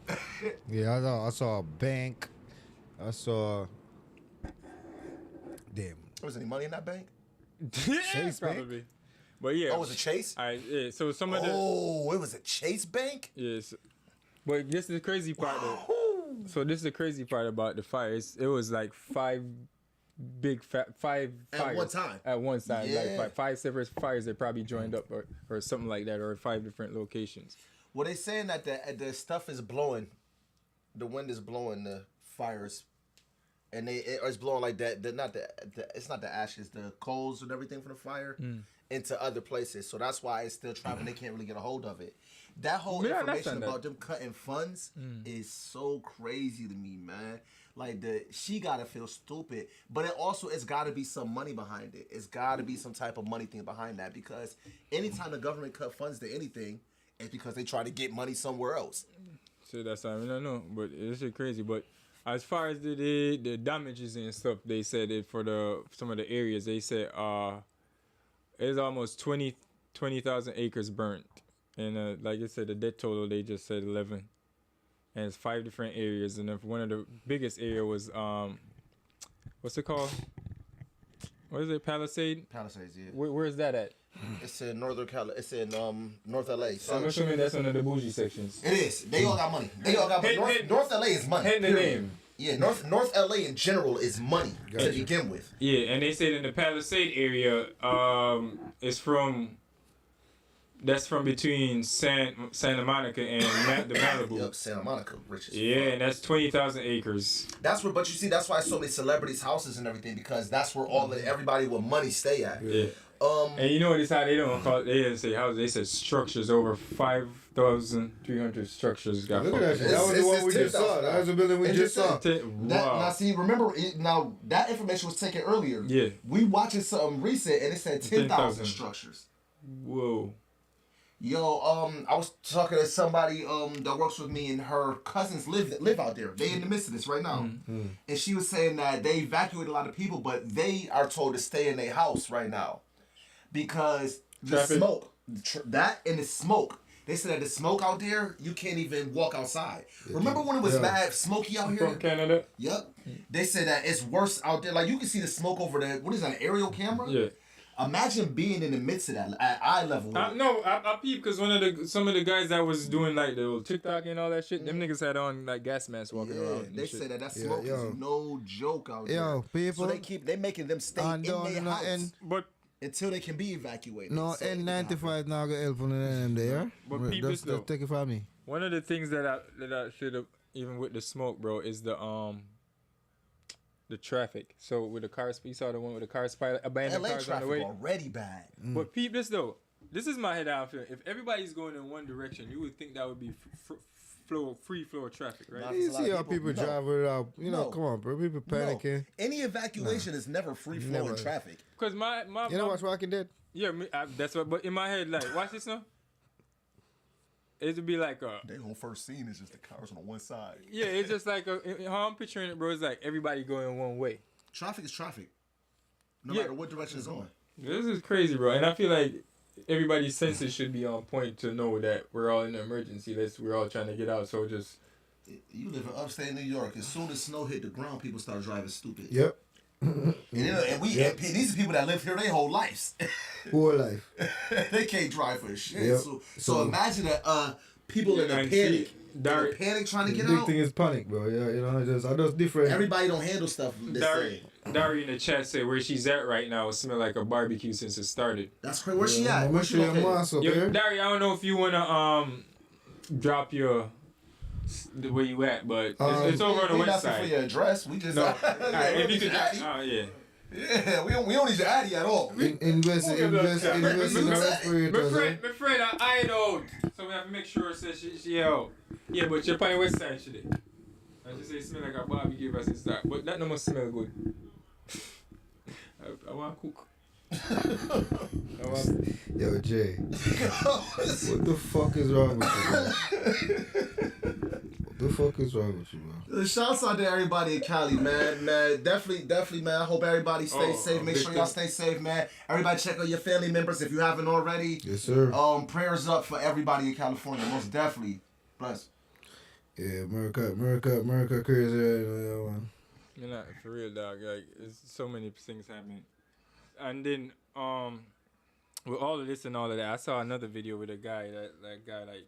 Yeah, I saw a bank. I saw. Damn. Was any money in that bank? Chase probably. Bank? But yeah. Oh, it was a Chase? All right, yeah. So some of the. Oh, it was a Chase bank? Yes. But this is the crazy part though. So this is the crazy part about the fires. It was like five fires at one time. At one time, yeah. like five separate fires that probably joined up or something like that, or 5 different locations. Well, they saying that the stuff is blowing, the wind is blowing the fires, and it's blowing like that. It's not the ashes, the coals and everything from the fire into other places. So that's why it's still traveling. They can't really get a hold of it. That whole information about them cutting funds is so crazy to me, man. Like she gotta feel stupid, but it's gotta be some money behind it. It's gotta be some type of money thing behind that, because anytime the government cut funds to anything, it's because they try to get money somewhere else. So that's I don't know, but it's just crazy. But as far as the damages and stuff, they said it for some of the areas. They said it's almost 20,000 acres burnt. And like I said, the death total, they just said 11. And it's 5 different areas. And if one of the biggest area was, what's it called? What is it, Palisade? Palisades, yeah. Where is that at? It's in North LA. So I'm assuming that's one of the bougie sections. It is. They all got money. They all got money. North LA is money. Hit the name. Yeah, North LA in general is money to begin with. Yeah, and they said in the Palisade area, that's from between Santa Monica and the Malibu. Yep, Santa Monica, rich as fuck. And that's 20,000 acres. But you see, that's why so many celebrities' houses and everything, because that's where everybody with money stay at. Yeah. And you know what? It's how they don't call it. They didn't say houses. They said structures. Over 5,300 structures got. Look at that shit. That was the one we just saw. That was the building we just saw. Wow. Now see, remember, now that information was taken earlier. Yeah. We watching something recent, and it said 10,000 structures. Whoa. Yo, I was talking to somebody that works with me, and her cousins live out there. They in the midst of this right now, and she was saying that they evacuated a lot of people, but they are told to stay in their house right now because the smoke, that and the smoke. They said that the smoke out there, you can't even walk outside. Remember when it was mad smoky out here? From Canada? Yep. They said that it's worse out there. Like, you can see the smoke over there. What is that, an aerial camera? Yeah. Imagine being in the midst of that at eye level. I peeped because some of the guys that was doing like the old TikTok and all that shit, them niggas had on like gas masks walking around. They say that smoke is no joke out there. People. So they making them stay in their house. But until they can be evacuated. No, N95 now go help on them there. But people just take it from me. One of the things that I should have, even with the smoke, bro, is the traffic. So with the cars, you saw the one with the cars, abandoned LA cars on the way. Already bad. But peep this though. This is my head out feeling. If everybody's going in one direction, you would think that would be free flow of traffic, right? You see how people drive without, come on, bro. People panicking. No. Any evacuation is never free flowing traffic. Because my you know what's Walking Dead? Yeah, that's what. But in my head, like, watch this now. It would be like they whole first scene is just the cars on one side. Yeah, it's just like how I'm picturing it, bro. It's like everybody going one way. Traffic is traffic, no matter what direction it's on. This is crazy, bro. And I feel like everybody's senses should be on point to know that we're all in an emergency. We're all trying to get out. So just you live in upstate New York. As soon as snow hit the ground, people start driving stupid. Yep. And these are people that live here their whole lives. Whole life. They can't drive for shit. Yep. So imagine that people in a And panic. see, They're panic trying to get big out. thing is panic, bro. Yeah, you know, I just different. Everybody don't handle stuff the same. Dari in the chat said where she's at right now smell like a barbecue since it started. That's crazy. Where's she at? Where's she located? Yo, Dari, I don't know if you wanna drop your where you at, but it's over on the we west asking side. for your address. We just No. if you could, yeah. Yeah, we don't need your addy at all. Invest in the respirators. My friend, I out. So we have to make sure it says she out. Yeah, but you're on the west side, she did. I just say it smell like a barbecue versus that. But that no must smell good. I want to cook. Yo, Jay. What the fuck is wrong with you, bro? What the fuck is wrong with you, bro? Shouts out to everybody in Cali, man. Definitely, man. I hope everybody stays safe. Make sure y'all stay safe, man. Everybody check on your family members if you haven't already. Yes, sir. Prayers up for everybody in California, most definitely. Bless. Yeah, America crazy right now, man. You're not for real, dog. Like, there's so many things happening. And then, with all of this and all of that, I saw another video with a guy that guy, like,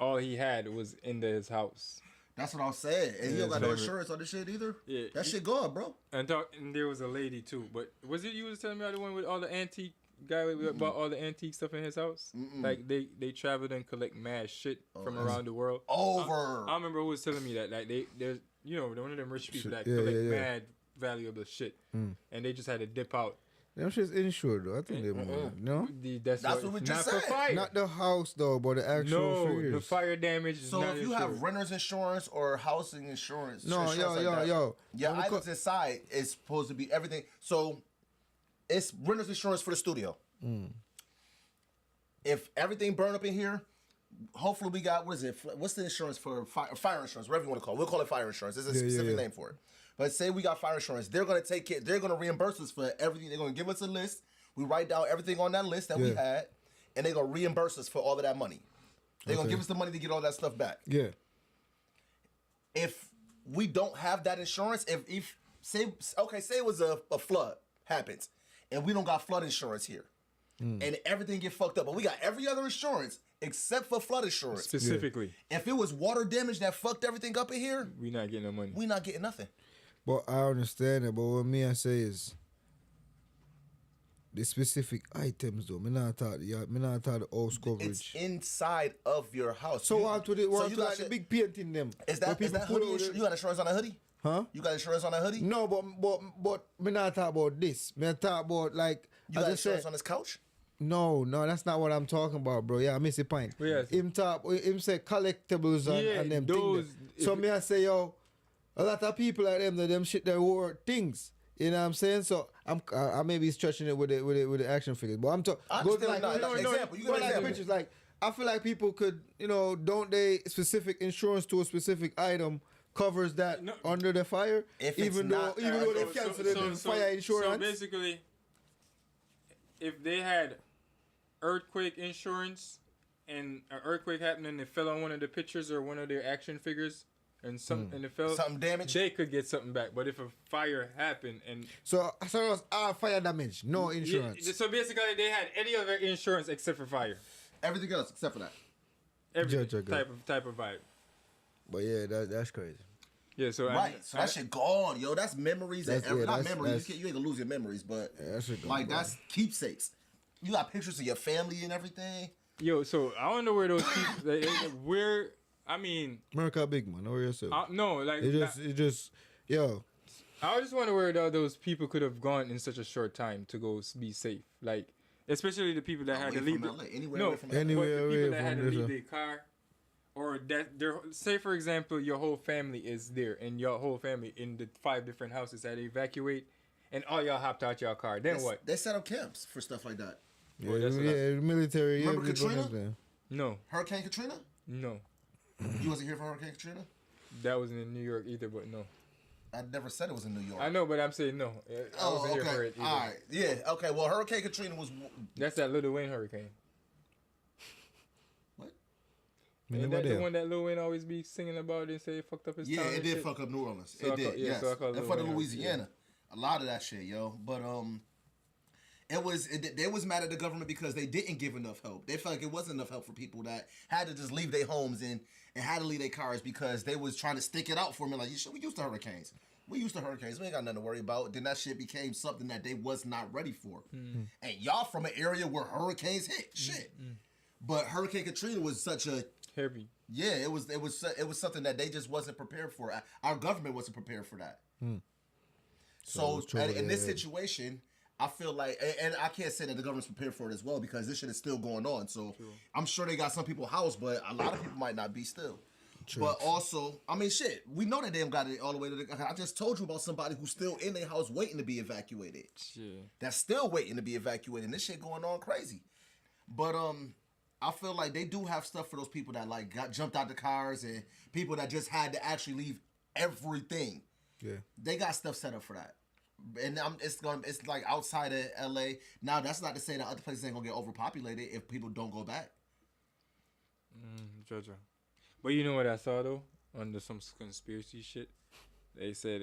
all he had was in his house. That's what I was saying. And you don't got no insurance on this shit either? Yeah. That shit gone, bro. And there was a lady, too. But was it you was telling me the one with all the antique guy who bought all the antique stuff in his house? Like, they traveled and collect mad shit from around the world. I remember who was telling me that. Like, there's, you know, one of them rich people that collect mad valuable shit. And they just had to dip out. Them shit's insured though. I think they're no. That's what we just said. Fire. Not the house though, but the actual figures. The fire damage is so not if you insured. have renter's insurance or housing insurance, yo, your items inside is supposed to be everything. So it's renter's insurance for the studio. If everything burned up in here, hopefully we got what's the insurance for fire insurance, whatever you want to call it. We'll call it fire insurance. There's a specific name for it. But say we got fire insurance, they're gonna take it. They're gonna reimburse us for everything. They're gonna give us a list. We write down everything on that list that we had, and they're gonna reimburse us for all of that money. They're gonna give us the money to get all that stuff back. Yeah. If we don't have that insurance, if say it was a flood happens, and we don't got flood insurance here, and everything get fucked up, but we got every other insurance except for flood insurance. Specifically. If it was water damage that fucked everything up in here, we not getting no money. We not getting nothing. But I understand it. But what me I say is the specific items though. Me not talk the house coverage. It's inside of your house. So what to the you got the big painting them? Is that hoodie? You got insurance on a hoodie? Huh? You got insurance on a hoodie? No, but me not talk about this. Me talk about like you got insurance on this couch? No, that's not what I'm talking about, bro. Yeah, I miss the point. Yes. Him say collectibles and them things. So me I say, yo, a lot of people like them shit they wore things. You know what I'm saying? So I may be stretching it with the action figures, but I'm talking. Go to like example. You got like example. pictures. Like I feel like people could, don't they specific insurance to a specific item covers that under the fire, even though they cancel the fire insurance. So basically, if they had earthquake insurance and an earthquake happened and it fell on one of the pictures or one of their action figures and and it fell something damage, they could get something back. But if a fire happened and so it was fire damage, no insurance. So basically they had any other insurance except for fire. Everything else except for that. Every type of vibe. But yeah, that's crazy. Yeah, so so that shit gone, yo. That's memories not memories. You ain't gonna lose your memories, but that's keepsakes. You got pictures of your family and everything. Yo, so I wonder where those people. I mean, America big man. Know yourself. No, like it just, yo. I just wonder where those people could have gone in such a short time to go be safe. Like, especially the people that had to leave. Anywhere the people that had to leave their car, or that say for example, your whole family is there, and your whole family in the 5 different houses had to evacuate, and all y'all hopped out your car. Then what? They set up camps for stuff like that. Yeah, military. Remember Katrina? No. Hurricane Katrina? No. You wasn't here for Hurricane Katrina? That wasn't in New York either, but no. I never said it was in New York. I know, but I'm saying no. I wasn't here for it either. All right. Yeah, okay. Well, Hurricane Katrina was... That's that Lil Wayne hurricane. What? Ain't that the one that Lil Wayne always be singing about and say it fucked up his town? Yeah, it did fuck up New Orleans. It did, yes. So I call and for the Louisiana. A lot of that shit, yo. But, They was mad at the government because they didn't give enough help. They felt like it wasn't enough help for people that had to just leave their homes and had to leave their cars because they was trying to stick it out for them. Like, we used to hurricanes. We ain't got nothing to worry about. Then that shit became something that they was not ready for. Mm. And y'all from an area where hurricanes hit. Shit. But Hurricane Katrina was such a heavy. Yeah, it was something that they just wasn't prepared for. Our government wasn't prepared for that. So in this situation, I feel like, and I can't say that the government's prepared for it as well because this shit is still going on. So I'm sure they got some people housed, but a lot of people might not be still. True. But also, I mean, shit, we know that they got it all the way to the... I just told you about somebody who's still in their house waiting to be evacuated. Shit. That's still waiting to be evacuated. And this shit going on crazy. But I feel like they do have stuff for those people that like got jumped out the cars and people that just had to actually leave everything. Yeah. They got stuff set up for that. And it's like outside of LA. Now that's not to say that other places ain't gonna get overpopulated if people don't go back. Jojo. But you know what I saw though? Under some conspiracy shit. They said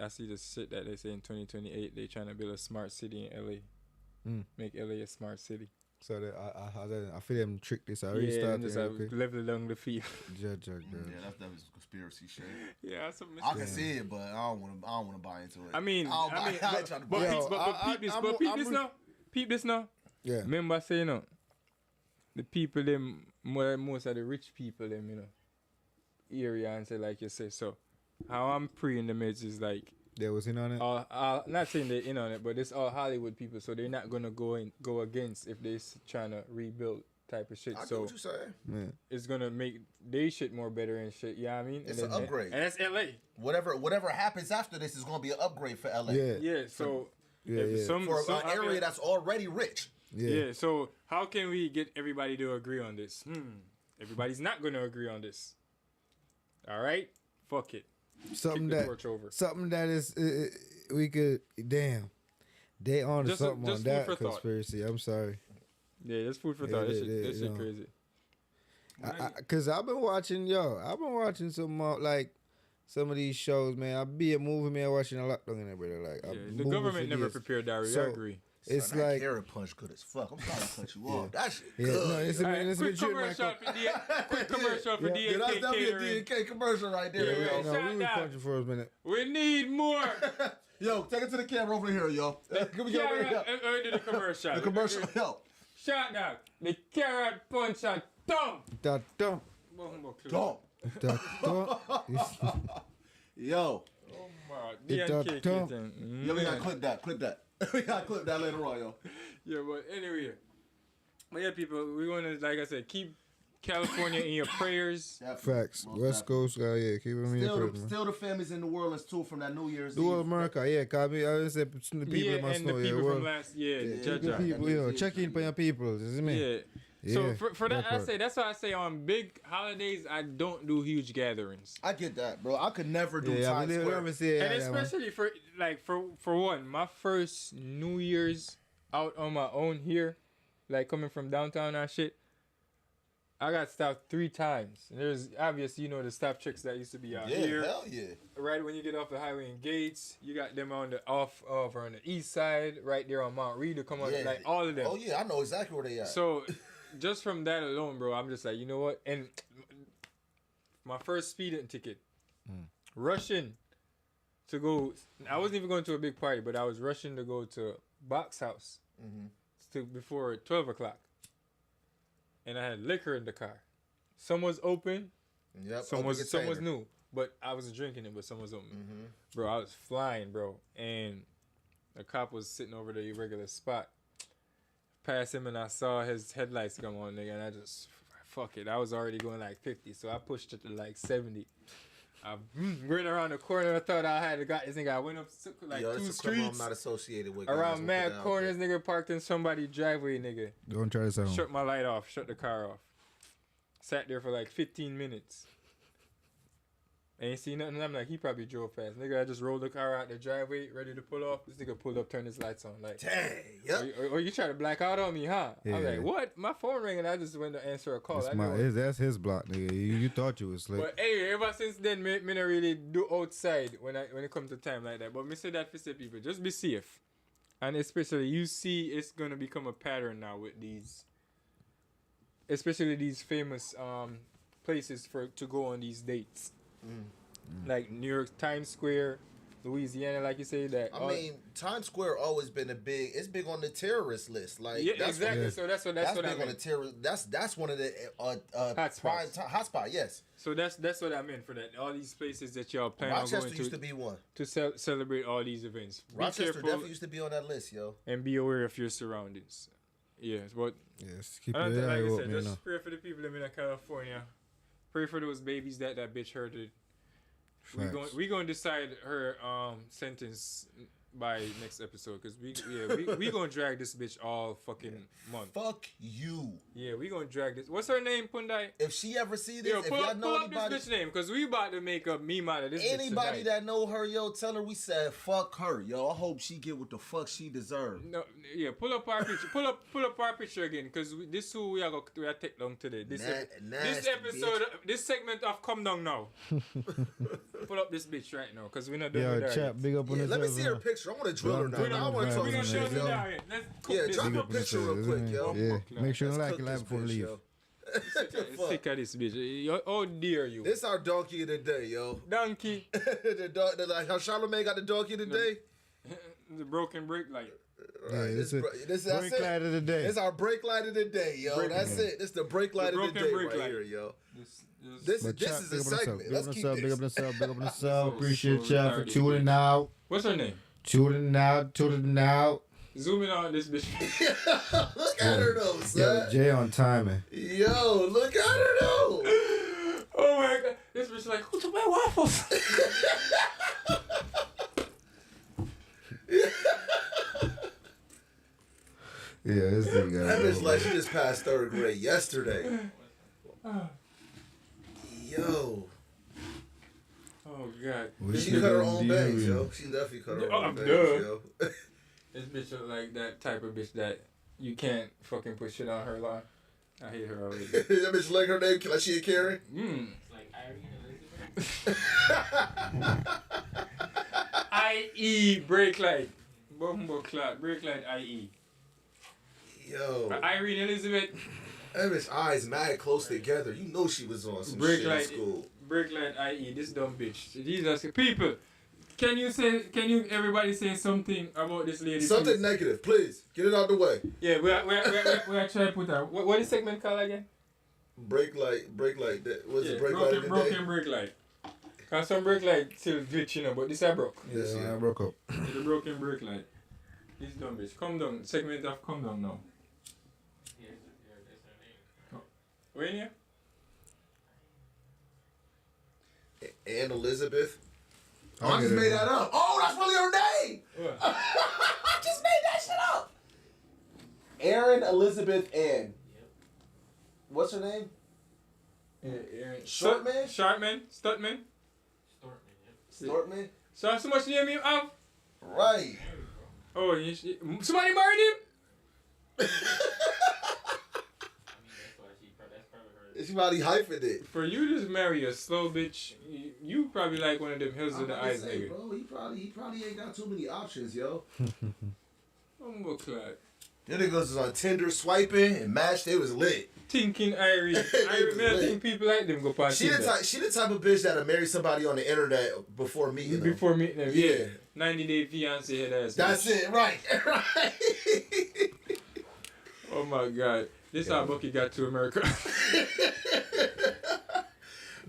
I see the shit that they say in 2028 they trying to build a smart city in LA. Make LA a smart city. So that I feel them trick this. I already started. Just level along the field. Yeah, that's conspiracy shit. Yeah, I can see it, but I don't want to buy into it. I mean, peep this now. Yeah. Remember saying the people them most of the rich people them area and say like you say so. How I'm preying the meds is like. They was in on it? Not saying they're in on it, but it's all Hollywood people, so they're not gonna go against if they're trying to rebuild type of shit. I so get what you're saying. Yeah. It's gonna make they shit more better and shit. Yeah, I mean, it's an upgrade, and that's LA. Whatever happens after this is gonna be an upgrade for LA. Yeah. So for an area that's already rich. Yeah. So how can we get everybody to agree on this? Everybody's not gonna agree on this. All right, fuck it. Something that is we could they on to something on that conspiracy. Thought. I'm sorry. Yeah, that's food for thought. That shit crazy. Cause I've been watching some like some of these shows, man. I be a movie man watching a lot in there, brother. Like the government never prepared Diary. I agree. It's son, like carrot punch good as fuck. I'm trying to cut you off. That shit good. No, it's a quick commercial for DNK. That's definitely a DNK commercial right there. We was punching for a minute. We need more. Yo, take it to the camera over here, yo. Can we get over here? Do the commercial. The commercial, yo. Shut down. The carrot punch and Dump. Yo. Oh my. DNK. Yo, we gotta clip that. We gotta clip that later on, yo. Yeah, but anyway. But yeah, people, we want to, like I said, keep California in your prayers. Facts. West Coast, keep them in your prayers. Still the families in New Orleans, too, from that New Year's Eve. New America, cause I said the people must know. The people from last year. The people, check in for your people. You see me? Yeah. So for that, that's why I say on big holidays, I don't do huge gatherings. I get that, bro. I could never do Times Square. And especially for one, my first New Year's out on my own here, like coming from downtown and shit, I got stopped 3 times. And there's obviously, the stop chicks that used to be out here. Yeah, hell yeah. Right when you get off the highway in Gates, you got them on the over on the east side, right there on Mount Reed to come on, like all of them. Oh yeah, I know exactly where they at. So just from that alone, bro, I'm just like, you know what? And my first speeding ticket, rushing to go. I wasn't even going to a big party, but I was rushing to go to Box House before 12 o'clock. And I had liquor in the car. Some was open. Yep. Some was new. But I was drinking it, but some was open. Bro, I was flying, bro. And the cop was sitting over the regular spot. Passed him and I saw his headlights come on, nigga. And I just, fuck it. I was already going like 50. So I pushed it to like 70. I ran around the corner. I thought I had got this nigga. I went up like 2 streets. I'm not associated with. Around mad corners, nigga, parked in somebody's driveway, nigga. Don't try this out. Shut my light off. Shut the car off. Sat there for like 15 minutes. Ain't seen nothing. I'm like, he probably drove fast. Nigga, I just rolled the car out the driveway, ready to pull off. This nigga pulled up, turned his lights on. Like, dang, yep. Or you try to black out on me, huh? Yeah. I'm like, what? My phone ringing. I just went to answer a call. That's his block, nigga. You thought you was slick. But hey, ever since then, me not really do outside when it comes to time like that. But me say that for say people, just be safe. And especially, you see it's going to become a pattern now with these, especially these famous places to go on these dates. Like New York, Times Square, Louisiana, like you say that. I mean, Times Square always been it's big on the terrorist list. Like, yeah, that's exactly. So that's big what I on mean. the terrorist. That's one of the hotspot. Yes. So that's what I meant for that. All these places that y'all plan on Rochester going to used to be one. To celebrate all these events. Be Rochester careful definitely used to be on that list, yo. and be aware of your surroundings. Yes, but Yes, keep I don't your think, eye like I open, said, you know. just pray for the people living in California. Pray for those babies that bitch hurted. Facts. We gonna decide her sentence by next episode because we gonna drag this bitch all fucking month. Fuck you. Yeah, we gonna drag this. What's her name, Pundai? If she ever see this, Yo, if pull y'all up know anybody, this bitch name because we about to make a meme out of this. anybody bitch that know her, yo, tell her we said fuck her, yo. I hope she get what the fuck she deserves. No, yeah, pull up our picture. Pull up our picture again, cause this who we are take down today. This Nasty episode, this segment of Come Down Now. Pull up this bitch right now, cause we're not doing Yo, that. chat, big up on Yeah, this. let me see her picture. I want to drill her now. I want to talk We some gonna shit, show you yo. now. Let's cook Yeah, this. drop Big a up on picture this, real quick, yo. Yeah, make sure you Let's like cook it live this before we bitch, leave. yo. Sick of this bitch. Oh dear you. This our donkey of the day, yo. Donkey. Like how Charlamagne got the donkey of the day. The broken brake light. Yeah, this is This brake light of the day. It's our brake light of the day, yo. That's it. This the brake light of the day right here, yo. This But chat, is big a up on segment. yourself, Let's keep big this. up on yourself, big up on yourself. Appreciate so y'all for dirty, tuning out. What's her name? Tuning out. Zoom in on this bitch. Look at her though, son. Yo, Jay on timing. Yo, look at her though. Oh my god. This bitch like, who took my waffles? Yeah, this thing got That bitch like she just passed third grade yesterday. Yo. Oh god. She cut her own bangs, yo. She definitely cut her own bangs, yo. This bitch look like that type of bitch that you can't fucking put shit on her lawn. I hate her already. That bitch like her name like she a Karen? It's like Irene Elizabeth. IE brake light. Bumbo clock. Brake light IE. Yo. Irene Elizabeth. That bitch eyes mad close together. You know she was on some Brake shit light. in school. Brake light IE. This dumb bitch. Jesus. People. Can you everybody say something about this lady? Something please? negative, please. Get it out the way. Yeah, we are trying to put her. What is segment called again? Brake light. That what's the brake light of the broken day? brake light. Cause some brake light still glitch, you know, but this I broke. Yeah, I broke up. The broken brake light. This dumb bitch. Come down. Segment of come down now. Where in here? Ann Elizabeth. I I just get it. made that up. Oh, that's really her name. What? I just made that shit up. Aaron Elizabeth Ann. What's her name? Shortman? Stuntman. Stortman? So how much name you have? Right. Oh, somebody married him? She probably hyphened it. For you to just marry a slow bitch, you probably like one of them hills of the eyes nigga. Bro, he probably ain't got too many options, yo. Humble clad. Them niggas was on Tinder swiping and matched. They was lit. Thinking Irene. I think people like them go past She the type of bitch that'll marry somebody on the internet before meeting them. Before meeting them, yeah. 90 Day Fiance head ass. That's it, right. Right. Oh my god. This how Bucky got to America.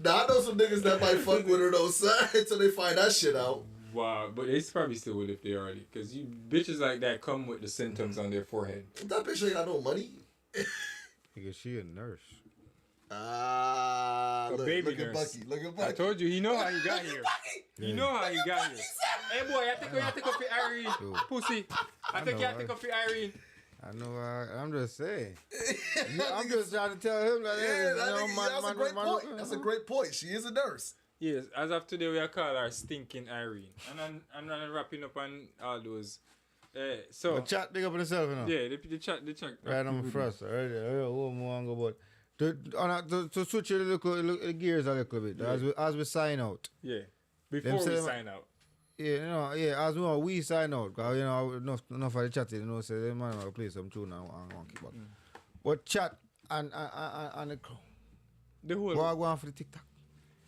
Now I know some niggas that might fuck with her though, son, until they find that shit out. Wow, but they probably still would if they already. Because you bitches like that come with the symptoms on their forehead. That bitch ain't got no money. Because she a nurse. Look baby at nurse. Bucky. Look at Bucky. I told you, he know how he got here. You know how he got here. Hey boy, I think of your Irene. Pussy. I think of your Irene. I know. I'm just saying. I'm just trying to tell him that. Yeah, that's a great point. That's a great point. She is a nurse. Yes, as of today, we are calling her Stinking Irene. And I'm wrapping up on all those. So. But chat, big up on yourself, you know. Yeah, the chat. Right on first. Right there. One more but to switch the gears a little bit as we sign out. Yeah. Before we sign out. as we sign out, because, enough of the chatting, say, the man will play some tune and keep up. But chat and the crew. The whole. What go on for the TikTok?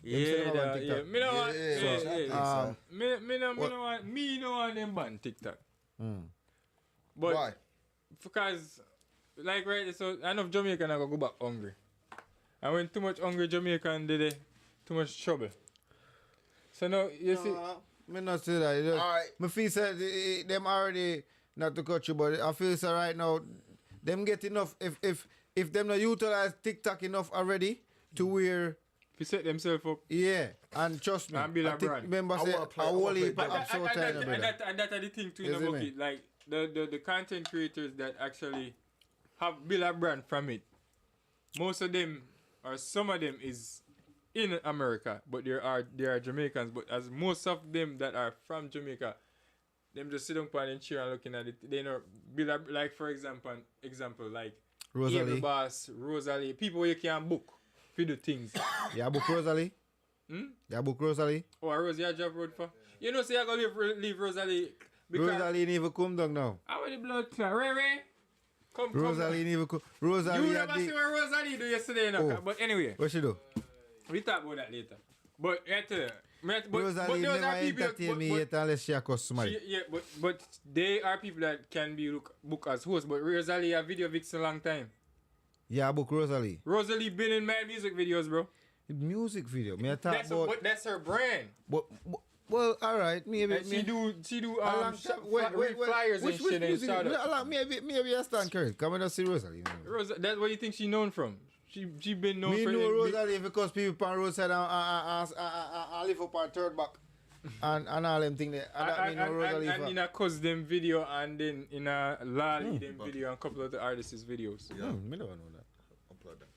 Yeah. Me no want them ban TikTok. But why? Because, like, right, so enough Jamaican I go back hungry. And when too much hungry Jamaican did it, too much trouble. So now, you see... Me not say that. Alright. Me feel say them already, not to cut you, but I feel so right now, them get enough, if them not utilize TikTok enough already to where... If you set themselves up. Yeah, and trust me. And build a brand. Remember say, I whole heap and I'm so tired of it. And that's the thing too in the bucket. Like, the content creators that actually have built a brand from it, most of them, or some of them is in America, but there are Jamaicans, but as most of them that are from Jamaica, them just sit down and chair and looking at it. They know build a, like for example like Rosalie. Boss, Rosalie, people where you can book for the things. Yeah, book Rosalie. Yeah, book Rosalie. Oh, Rosalie, you job road for. You know, say I gonna leave Rosalie. Rosalie never come down now. How many blood clot? Ray. Come. Rosalie never come. Rosalie. You never see what Rosalie do yesterday, no? But anyway. What she do? We talk about that later. But Rosalie never entertain me yet unless she cost somebody. But they are people that can be booked as hosts. But Rosalie a video vixen a long time. Yeah, book Rosalie. Rosalie been in mad music videos, bro. Music video. Me talk that's about. That's her brand. Well, all right. Maybe she do wait, flyers and shit and shout out. Maybe I stand correct. Come and see Rosalie. That's what you think she known from. She been known for. Me know Rosalie because people on roadside and live up on third back. and all them things there. And in a cause them video and then in a Lali them video and a couple of the artists' videos. Yeah, me never know that. Upload that.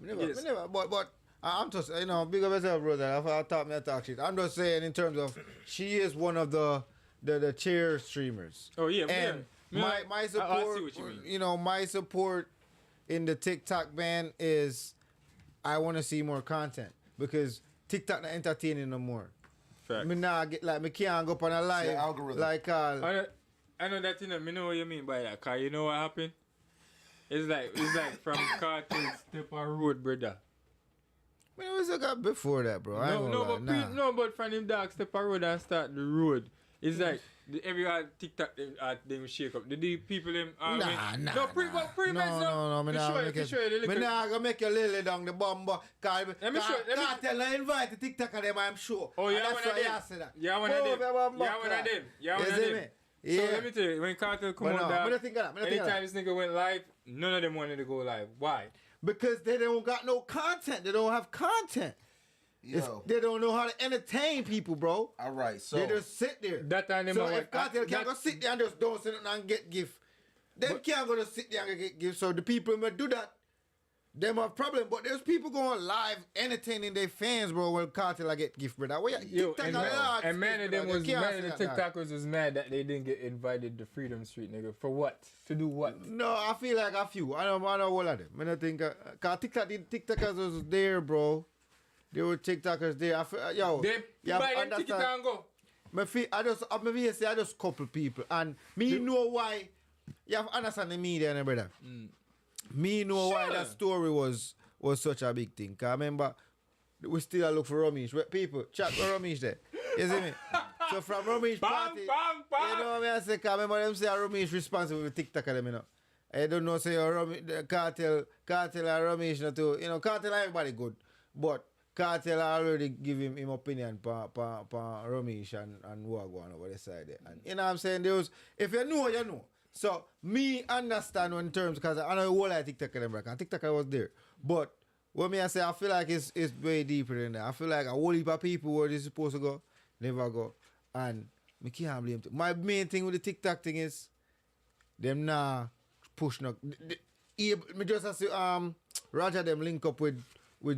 Me never, but I'm just, big up yourself, brother. If I talk shit. I'm just saying in terms of, she is one of the chair streamers. Oh, yeah. And my support, I see what you mean. My support in the TikTok ban is, I want to see more content. Because TikTok not entertaining no more. Fact. Me can't go up on a live. Algorithm. Like, I know that thing. Me know what you mean by that. Cause you know what happened? It's like from Cartel Step on Road, brother. Man, it was like before that, bro. But from him dog Step on Road and start the road. It's like every TikTok them shake up. The people them. No. Me nah gonna make you lily down the bomb. Let me Cartel invite the TikToker them, I'm sure. Oh, yeah, one of them. Yeah, one of them. So let me tell you, when Cartel come on down, anytime this nigga went live, none of them wanted to go live. Why? Because they don't got no content. They don't have content. They don't know how to entertain people, bro. All right, so they just sit there. So if Cartel can't go sit there and just don't sit down and get gift, them can't go to sit there and get gift. So the people who do that, them have problem. But there's people going live entertaining their fans, bro. When Cartel get gift, brother. And many of the TikTokers was mad that they didn't get invited to Freedom Street, nigga. For what? To do what? No, I feel like a few. I know all of them. I don't think cause TikTokers was there, bro. There were TikTokers there. They buy them ticket and go. I just couple people. And me know why. You have to understand the media, brother. Me know why that story was such a big thing. Cause I remember, we still look for Ramesh. People, chat for Ramesh there. You see me? So from Ramesh party, you know what I say? Cause I remember them say Ramesh responsible for TikTok them, you know. I don't know, say Cartel and Ramesh, too. Cartel everybody good. But Cartel already give him opinion pa Ramesh and Wagwan over the side there. And you know what I'm saying? If you know, you know. So me understand in terms, because I know the whole lot of TikTok and them, TikTok was there. But what I say, I feel like it's way deeper than that. I feel like a whole heap of people where they're supposed to go, never go. And me can't blame them. My main thing with the TikTok thing is them nah push no. Me just see Roger them link up with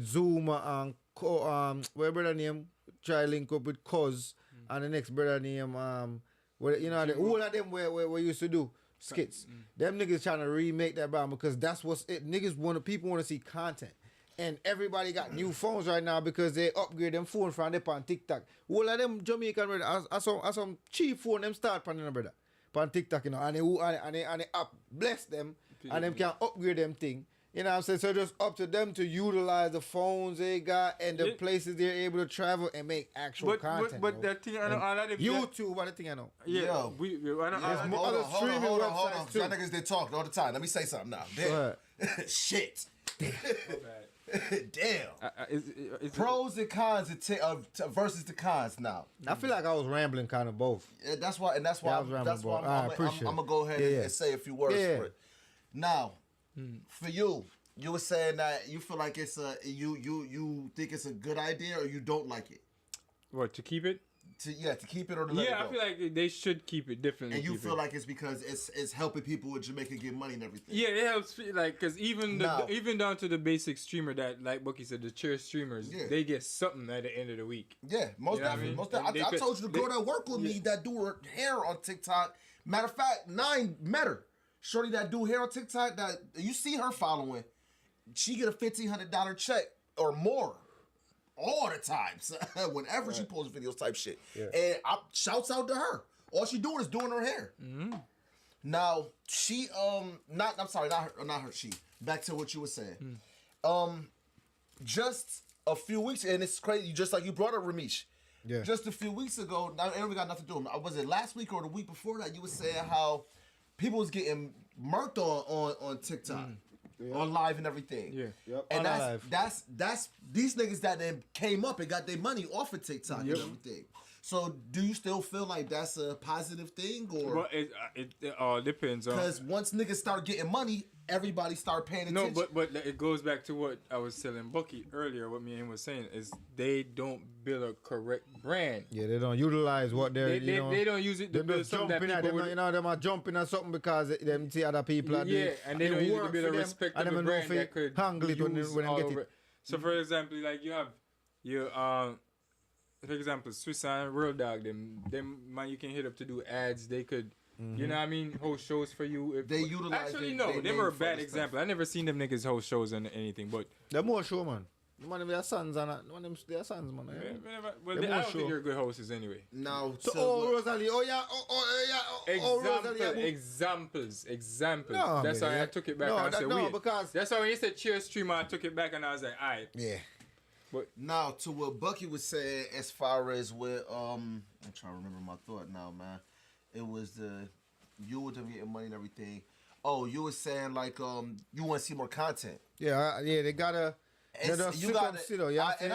Zuma and where brother name try link up with Cuz and the next brother name the whole of them where we used to do skits. Them niggas trying to remake that brand because that's what's it. People want to see content. And everybody got new phones right now because they upgrade them phone from them on TikTok. All of them Jamaican brother, as some cheap phone them start on them brother. On TikTok, you know, and the app bless them and them can upgrade them thing. You know what I'm saying? So just up to them to utilize the phones they got and the places they're able to travel and make actual content. But the thing I know, all of them YouTube, what the thing I know. Yeah, we I know. Hold on. Y'all niggas, they talk all the time. Let me say something now. Damn. Shit. Damn. Pros and cons versus the cons now. I feel like I was rambling kind of both. Yeah, that's why I'm gonna go ahead and say a few words for it. Now, for you were saying that you feel like it's you think it's a good idea or you don't like it. What, to keep it? To keep it or to let it go. I feel like they should keep it differently. And you feel like it's because it's helping people in Jamaica get money and everything. Yeah, it helps. Like, because even down to the basic streamer that, like Bucky said, the chair streamers, they get something at the end of the week. Yeah, most definitely. I told you the girl that work with me that do her hair on TikTok. Matter of fact, 9 met her. Shorty that do hair on TikTok, that you see her following, she get a $1,500 check or more. All the times, whenever she posts videos type shit. Yeah. And shouts out to her. All she doing is doing her hair. Mm-hmm. Now, she, not her, she. Back to what you were saying. Just a few weeks, and it's crazy, just like you brought up Ramesh. Yeah. Just a few weeks ago, now, and we got nothing to do with it. Was it last week or the week before that, you were saying how people was getting murked on TikTok. On live and everything. Yeah. Yep. And that's these niggas that then came up and got their money off of TikTok and everything. So do you still feel like that's a positive thing or? Well, it depends on. Because once niggas start getting money, everybody start paying attention. No, but it goes back to what I was telling Bucky earlier. What me and him was saying is they don't build a correct brand. Yeah, they don't utilize what they're. They don't use it to build something that people would. You know, them are jumping at something because them see other people. Are doing, and they don't use it to build a respectable brand that could handle it when they get it. So, for example, like you have for example, Swiss and World Dog, them man, you can hit up to do ads. They could, you know what I mean, host shows for you. If they utilize. Actually, no, they were a bad example. I never seen them niggas host shows and anything, but they're more show, man. One of their sons and one of them their sons, man. Well, I don't think they're good hosts anyway. No. So, Rosalie, examples. No, that's why I took it back. Because that's why when you said cheer streamer, I took it back and I was like, alright. Yeah. But now to what Bucky was saying as far as with I'm trying to remember my thought now, man. It was you were getting money and everything. Oh, you were saying like you want to see more content. Yeah, they gotta. And I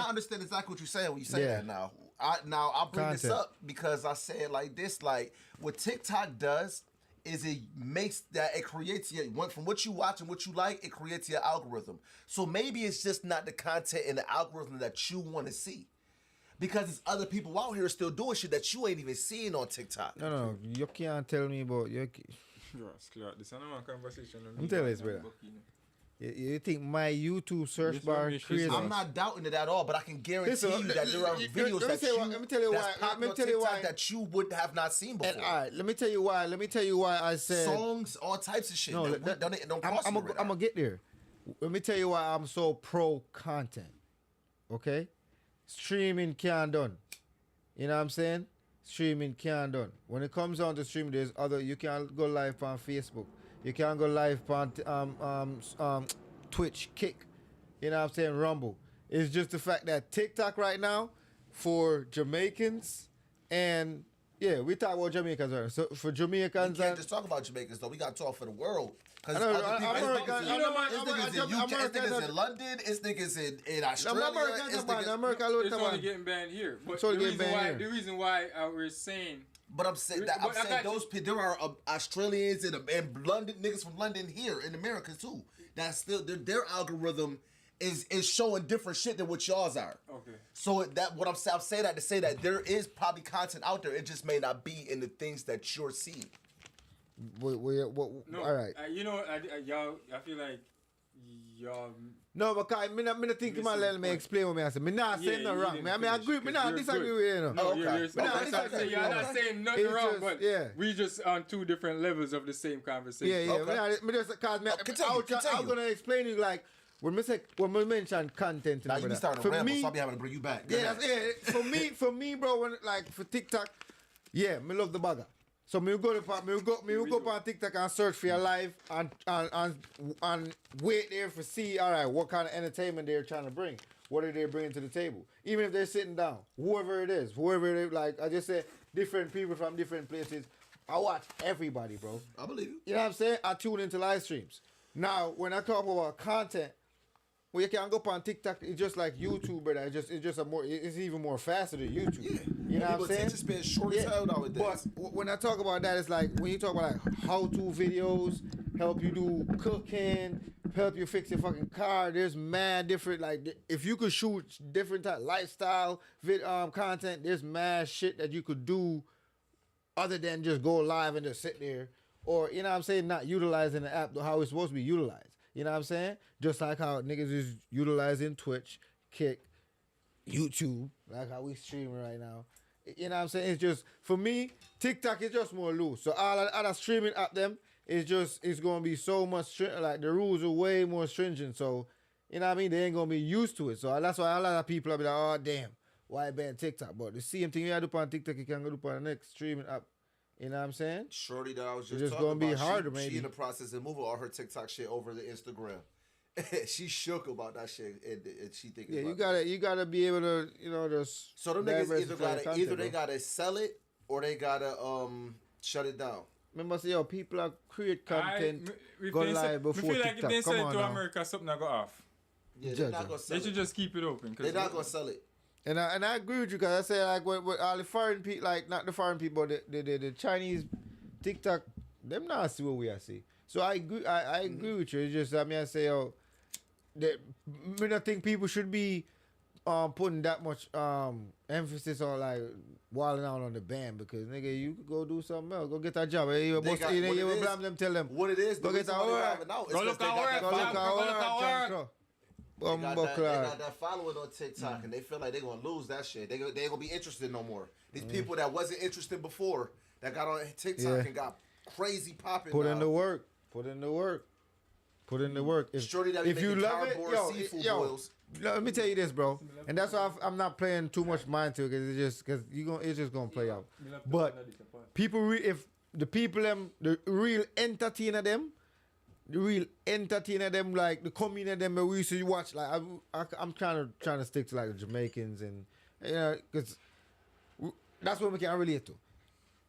understand exactly what you're saying when you say that now. I'll bring this up because I say it like this, like what TikTok does is it creates from what you watch and what you like, it creates your algorithm. So maybe it's just not the content in the algorithm that you want to see. Because there's other people out here still doing shit that you ain't even seeing on TikTok. No, you can't tell me about you. This is another conversation. I'm telling you, brother. You think my YouTube search bar crazy? I'm not doubting it at all, but I can guarantee you that there are videos that you would have not seen before. And, all right, let me tell you why I said songs, all types of shit. No, I'm gonna get there. Let me tell you why I'm so pro content. Okay, streaming can't done. You know what I'm saying? Streaming can't done. When it comes down to streaming, there's other. You can go live on Facebook. You can go live on Twitch, Kick, you know what I'm saying, Rumble. It's just the fact that TikTok right now, for Jamaicans, and we talk about Jamaicans right now. So for Jamaicans, we can't just talk about Jamaicans though. We got to talk for the world. Because niggas in London, it's niggas in Australia. It's only getting banned here. But the reason why we're saying. But I'm saying those people. There are Australians and London niggas from London here in America too. That's still their algorithm is showing different shit than what y'all's are. Okay. So what I'm saying that to say that there is probably content out there. It just may not be in the things that you're seeing. All right. I feel like y'all. No, because me not think man let me explain what me I say. Me not saying nothing wrong. I agree. Me not disagree with you. You're not saying nothing wrong, but we just on two different levels of the same conversation. Yeah. Me just because I'm gonna explain to you like when we mention content, Now you be starting to ramble, so I'll be having to bring you back. Yeah, for me, bro. When like for TikTok, yeah, me love the bugger. So me go on TikTok and search for your life and wait there for see, all right, what kind of entertainment they're trying to bring. What are they bringing to the table? Even if they're sitting down, whoever it is, like I just said, different people from different places. I watch everybody, bro. I believe you. You know what I'm saying? I tune into live streams. Now, when I talk about content, well, you can go up on TikTok. It's just like YouTube, but it's even more faster than YouTube. Yeah. You know what I'm saying? Attention span short as hell nowadays. But when I talk about that, it's like when you talk about like how-to videos, help you do cooking, help you fix your fucking car. There's mad different, like if you could shoot different type lifestyle content, there's mad shit that you could do other than just go live and just sit there. Or, you know what I'm saying, not utilizing the app how it's supposed to be utilized. You know what I'm saying? Just like how niggas is utilizing Twitch, Kick, YouTube, like how we streaming right now. You know what I'm saying? It's just, for me, TikTok is just more loose. So all the other streaming app them, it's going to be so much, like the rules are way more stringent. So, you know what I mean? They ain't going to be used to it. So that's why a lot of people are be like, oh, damn, why ban TikTok? But the same thing you have to do on TikTok, you can go do on the next streaming app. You know what I'm saying? Shorty that I was just it's talking gonna be about, harder, maybe. She in the process of moving all her TikTok shit over to Instagram. She shook about that shit, and she thinking. Yeah, you gotta be able to, just. So them niggas either they gotta sell it or they gotta shut it down. Remember, say, people are create content, go live before TikTok. I feel like if they sell it to now. America, something will go off. Yeah, they're not gonna sell it. They should just keep it open. They're not gonna sell it. And I agree with you, because I say like with all the foreign people, like not the foreign people, the Chinese TikTok, them not see what we are see. So I agree with you. It's just I say I don't think people should be putting that much emphasis on like walling out on the band, because nigga, you could go do something else. Go get that job. You blame them, tell them what it is. Go get that work. Go look at work. They got that following on TikTok, and they feel like they're going to lose that shit. They ain't going to be interested no more. These people that wasn't interested before, that got on TikTok and got crazy popping. Put in the work. If you love it, boils. Let me tell you this, bro. And that's why I'm not playing too much mind to it, because it's just going to play out. But people, if the people, the real entertainer them, like the comedian them we used to watch, like I'm trying to stick to like the Jamaicans, and because that's what we can relate to.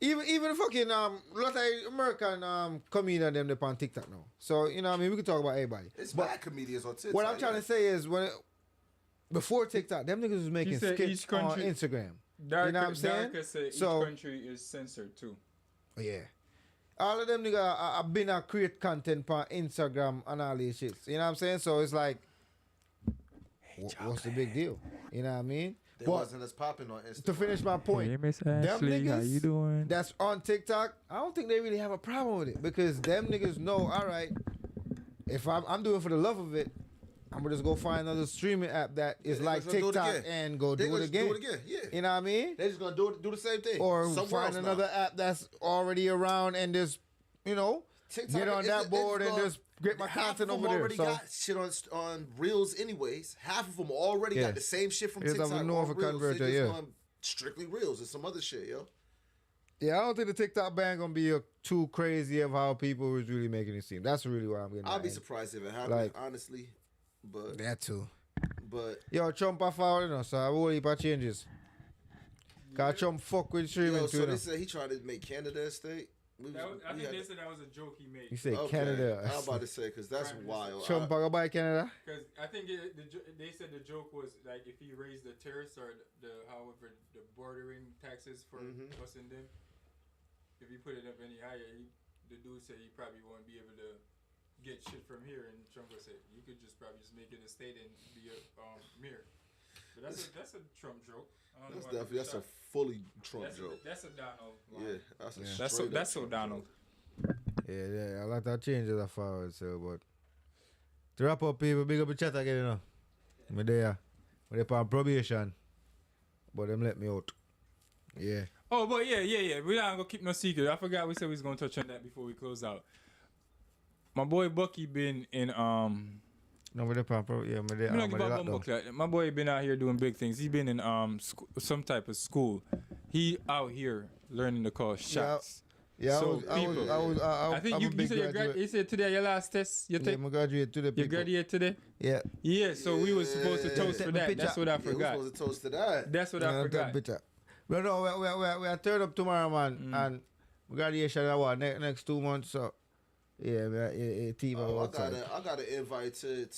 Even fucking lot of American comedian them on TikTok now. So you know what I mean, we can talk about everybody. It's bad comedians on TikTok. What I'm trying to say is before TikTok, them niggas was making skits on Instagram. You know what I'm saying? Each country is censored too. Yeah. All of them niggas have been a create content on Instagram and all these shits. You know what I'm saying? So it's like, what's the big deal? You know what I mean? They wasn't as popping on Instagram. To finish my point, hey, Miss Ashley, them niggas how you doing? That's on TikTok, I don't think they really have a problem with it, because them niggas know, all right, if I'm doing it for the love of it, I'm gonna just go find another streaming app that is like TikTok and go do it again. Yeah. You know what I mean? They just gonna do the same thing. Or find another app that's already around and just, TikTok, get on that board and just get my content over there. Already got shit on Reels anyways. Half of them already got the same shit from TikTok on Reels. Converter, on strictly Reels and some other shit, yo. Yeah, I don't think the TikTok ban gonna be too crazy of how people was really making it seem. That's really what I'm getting. I'll be surprised if it happens, honestly. But that too. But Trump are forward, so I will heap of changes. Cause Trump fuck with streaming too. So they said he tried to make Canada a state. I think they said that was a joke he made. You say Canada. I was about to say, because that's wild. Trump are buy Canada? Because I think they said the joke was like if he raised the tariffs or the bordering taxes for us and them, if he put it up any higher, the dude said he probably won't be able to get shit from here, and Trump would say you could just probably just make it a state and be a mayor. But that's a Trump joke. That's a fully Trump joke. That's a Donald line. Yeah, that's so Donald. Yeah, I like that changes are forward, so but to wrap up, people, big up the chat again, I'm there. We're on probation. But them let me out. Yeah. Oh, but yeah. We're not gonna keep no secret. I forgot we said we was gonna touch on that before we close out. My boy Bucky been in No, me the yeah, me the I don't give a bumbo clat. My boy been out here doing big things. He been in some type of school. He out here learning to call shots. Yeah, so I think you said you said today your last test. You take. I graduate today. You graduate today. Yeah. Yeah. So we were supposed to toast for that. That's what I forgot. We were supposed to toast to that. That's what I forgot. But no, we are turned up tomorrow, man, and graduation next 2 months. So yeah, team. I got an invite to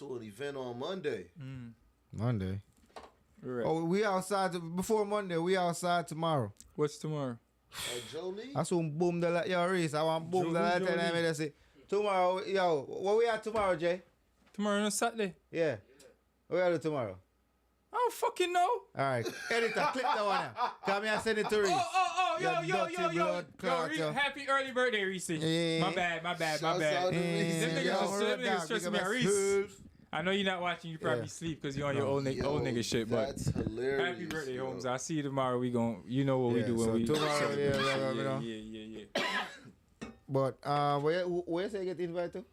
an event on Monday. Monday. Right. Oh, we outside before Monday. We outside tomorrow. What's tomorrow? Jolie? I soon boom the light. Yo, Reese, I want boom the light. And I say tomorrow. Yo, what we at tomorrow, Jay? Tomorrow on Saturday. Yeah. What we at tomorrow? I don't fucking know. All right, editor, clip that one out. Come here, send it to Reese. Yo, happy early birthday, Reese. Yeah. My bad. Shouts out to Reese. Them niggas stressing me out, Reese. I know you're not watching. You probably sleep because you're on your old nigga shit. But that's hilarious. Happy birthday, Holmes. I'll see you tomorrow. We gon' you know what we do when we tomorrow. Yeah. But where say get invited to?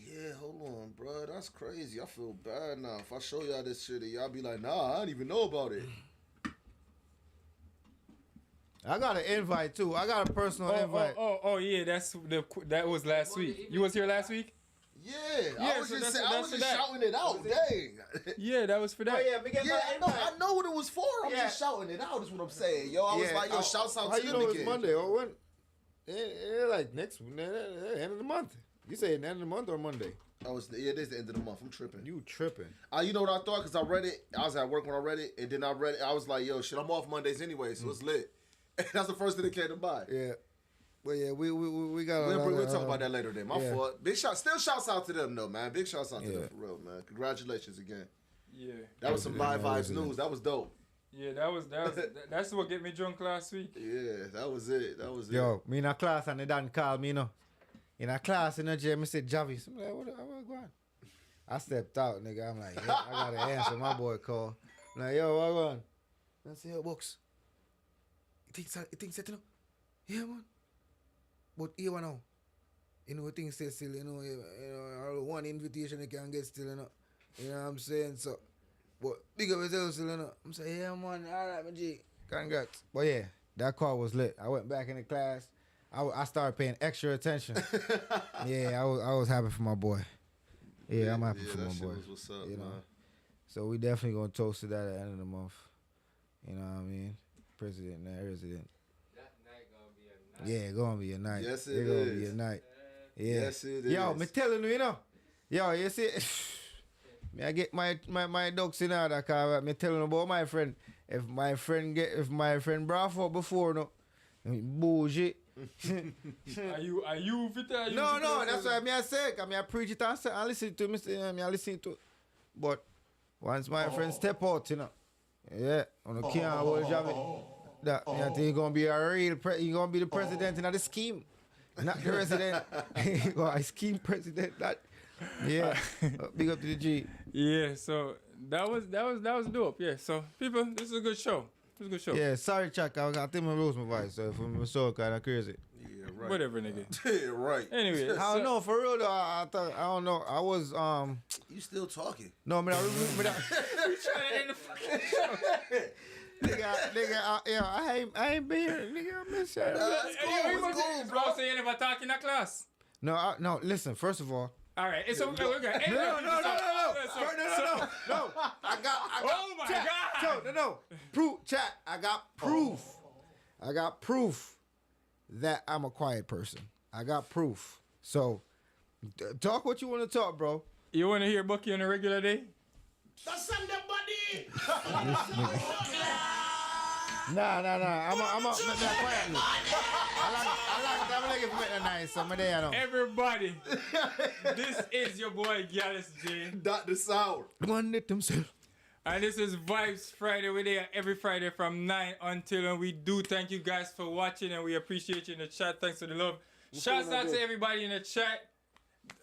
Yeah, hold on, bro. That's crazy. I feel bad now. If I show y'all this shit, y'all be like, nah, I don't even know about it. I got an invite too. I got a personal invite. Oh yeah, that was last week. You was here last week? Yeah, I was just shouting it out. Dang. Yeah, that was for that. I know what it was for. I'm just shouting it out. Is what I'm saying. Yo, I was like, yo, shouts out to them again. It's Monday or when? Like next end of the month. You say end of the month or Monday? It is the end of the month. I'm tripping. You tripping? You know what I thought? Because I read it. I was at work when I read it, and then I read it. I was like, yo, shit, I'm off Mondays anyway, so it's lit. And that's the first thing that came to mind. Yeah. But yeah, we got. We'll talk about that later. Then my fault. Big shout. Still shouts out to them though, man. Big shouts out to them for real, man. Congratulations again. Yeah. That was some live vibes news. That was dope. Yeah, that's what get me drunk last week. Yeah, that was it. Yo, me in a class and they done call me, you know. In a class, in a gym, I said Javis. I'm like, what going on? I stepped out, nigga. I'm like, yeah, I gotta answer my boy call. I'm like, yo, what going on? I say, yo, Box. You think set up? Yeah, man. But here now, you know, things stay still, you know, all one invitation you can get still, you know. You know what I'm saying? So, but big up yourself still, you know. I'm saying, yeah, man, all right, my G. Congrats. But yeah, that call was lit. I went back in the class. I started paying extra attention. Yeah, I was happy for my boy. Yeah, I'm happy for my boy. What's up, you know? man? So we definitely gonna toast to that at the end of the month. You know what I mean? President and resident. Yeah, gonna be a night. Yes, it gonna is. be a night. Yeah. Yes, it is. Yo, me telling you, you know. Yo, you see, me I get my ducks in order, cause me telling you about my friend. If my friend brought for before, no, bullshit. Are you fit? No, that's why I say. Cause I preach it and listen to me. I listen to. But once my friend step out, you know, yeah, on the can't hold Javi. That I think he's gonna be he's gonna be the president in the scheme, not the resident. I scheme president. That, yeah. Big up to the G. Yeah, so that was dope. Yeah, so people, this is a good show. Yeah, sorry, Chuck. I think I lose my voice, so if I'm so kind of crazy. Yeah, right. Whatever, nigga. Yeah, right. Anyway, I don't know for real though. I don't know. I was You still talking? No, man. Nigga, I ain't been here. Nigga, I miss you. That's cool, bro. So you never talk in that class? No. Listen. First of all. All right, it's okay. We're good. No. I got. Oh my God. No. Proof, chat. I got proof. I got proof that I'm a quiet person. I got proof. So, talk what you want to talk, bro. You want to hear Bucky on a regular day? That's Sunday, buddy. Nah. I'm a quiet. I'm like if you nice. So there, know. Everybody, this is your boy Gallus J. Dr. Sour. One it himself. And this is Vibes Friday. We're there every Friday from 9 until, and we do thank you guys for watching, and we appreciate you in the chat. Thanks for the love. Shouts out to everybody in the chat.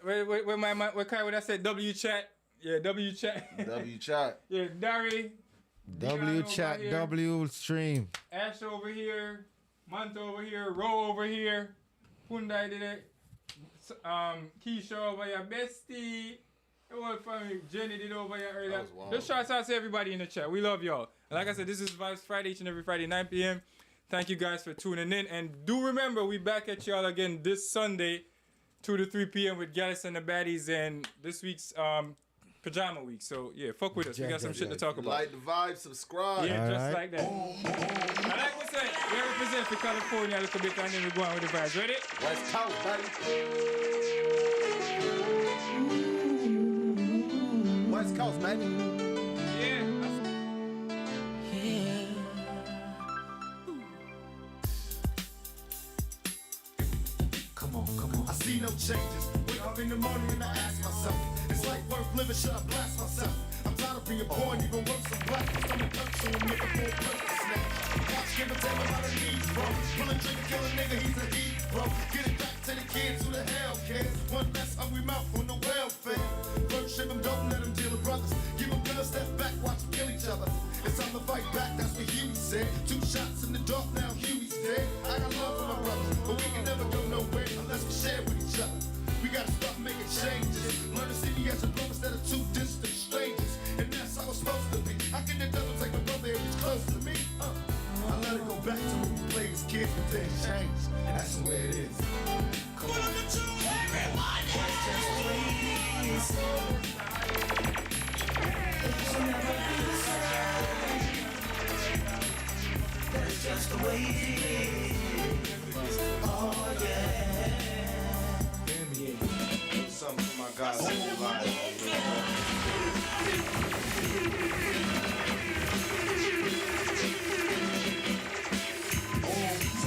Where Kai would I say W chat? Yeah, W chat. W chat. Yeah, Dari. W chat. W stream. Ash over here. Manta over here. Ro over here. Hyundai did it. Keisha over here. Bestie. It was funny. Jenny did over here earlier. Just shout out to everybody in the chat. We love y'all. And like I said, this is Vibes Friday, each and every Friday, 9 p.m. Thank you guys for tuning in. And do remember, we back at y'all again this Sunday, 2 to 3 p.m. with Gallus and the Baddies, and this week's Pajama Week. So, yeah, fuck with us. We got some shit to talk about. Like the vibe, subscribe. Yeah, just like that. And like we said, we represent for California a little bit, and then we go on with the vibes. Ready? West Coast, baby. West Coast, baby. Yeah. Come on. I see no changes. Wake up in the morning and I ask myself, it's like worth living, should I blast myself? I'm tired of being born, even worse, I'm black. I'm a dirt, so I'm looking for a purpose now. Watch, give and take about a need, bro. Pull a trigger, kill a nigga, he's a heat, bro. Get it back to the kids who the hell cares. One less hungry mouth on the welfare. First ship them, don't let them deal with brothers. Give them guns, step back, watch them kill each other. It's time to fight back, that's what Huey said. 2 shots in the dark, now Huey's dead. I got love for my brothers, but we can never go nowhere unless we share with each other. We gotta start making changes. Learn to see me as a brother instead of 2 distant strangers. And that's how it's supposed to be. How can the devil take my brother if he's close to me? I let it go back to when we played as kids, but then change. That's the way it is. Come on. That's just the way it is. Oh yeah. Something for my guys in your life.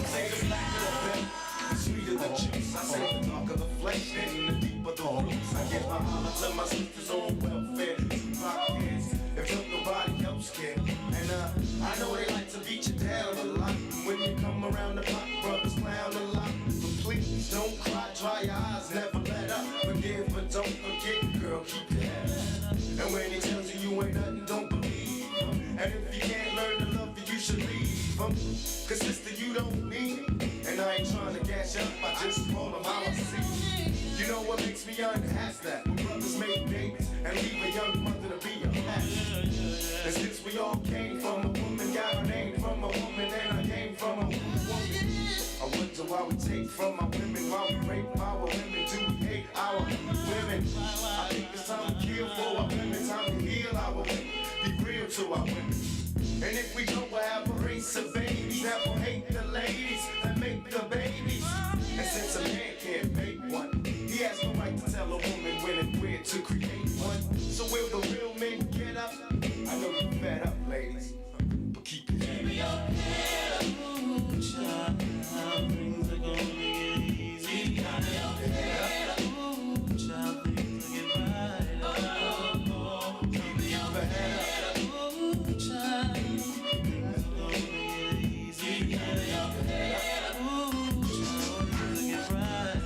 Say the blacker the better, the sweeter the juice. I say the darker the flesh, and the deeper the roots. I get my holler to my sisters on welfare. Pockets, if nobody else can. And I know they like to beat you down a lot. When you come around the block, brothers clown a lot. But please don't cry, dry your eyes, never let up. Forgive, but don't forget, girl, keep your head up. And when he tells you you ain't nothing, don't believe him. And if you can't learn to love you, you should leave him. Cause sister, you don't need it. And I ain't trying to gas you up, I just told him how I see. You know what makes me unhappy? That when brothers make babies and leave a young mother to be unhappy. And since we all came from a woman, got our name from a woman, and I came from a woman. I wonder why we take from our women, why we rape our women, do we hate our women? I think it's time to kill for our women, time to heal our women, be real to our women. And if we don't, we'll have a race of babies that will hate the ladies that make the babies. And since a man can't make one, he has no right to tell a woman when and where to create one. So will the real men get up? I know you're fed up, ladies, but keep your head up. Child, things are gonna get easy. Keep your head up. Child, things will get right. Keep your head up. Child, things are gonna get easy. Keep your head up. Child, things will get right.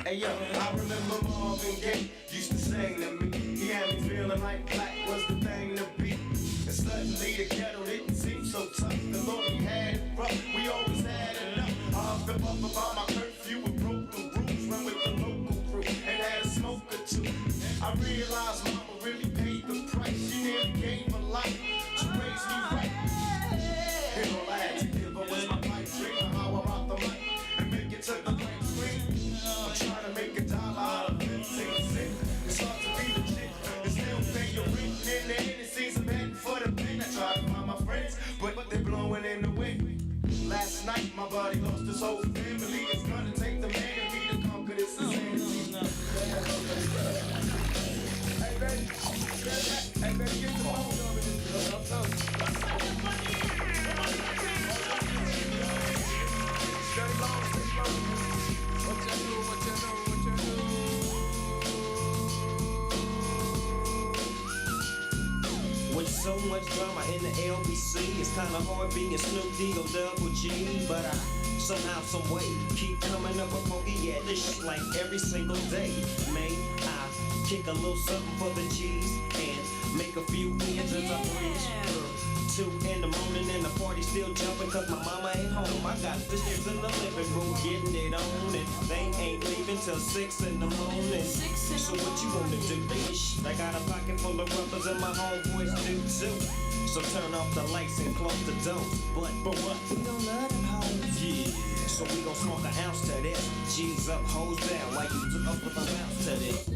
Hey yo, I remember Marvin Gaye used to sing to me. He had me feeling like black was the thing to be. And suddenly the ghetto didn't seem so tough. The Lord we had it rough, we always had enough. I huffed up about my curfew and broke the rules. Run with the local crew and had a smoke or 2. I realized mama really paid the price. She nearly gave her life to raise me right. And all I had to give her was my pipe dream. How I rock the mic and make it to the right screen. I'm trying to make $1 out of 15 cents. It's hard to be legit and still pay your rent. And in the end, it seems I'm heading for the pen. I tried to find my friends, but they're blowing in the wind. Last night, my body lost his whole family. It's gonna take the man in me to conquer this insanity. Hey, baby, get the phone over this. With so much drama in the LBC, it's kinda hard being Snoop D or Double G. But I somehow, some way, keep coming up with funky at this shit like every single day. May I kick a little something for the G's and make a few ends as I bridge. 2 in the morning and the party still jumping cause my mama ain't home. I got sisters in the living room getting it on and they ain't leaving till 6 in the morning. So what you wanna do, bitch? I got a pocket full of rubbers and my homeboys do too. So turn off the lights and close the door. But what? We don't love them hoes. Yeah. So we gon' smoke an ounce to this. G's up, hoes down, like you took up with an ounce to this.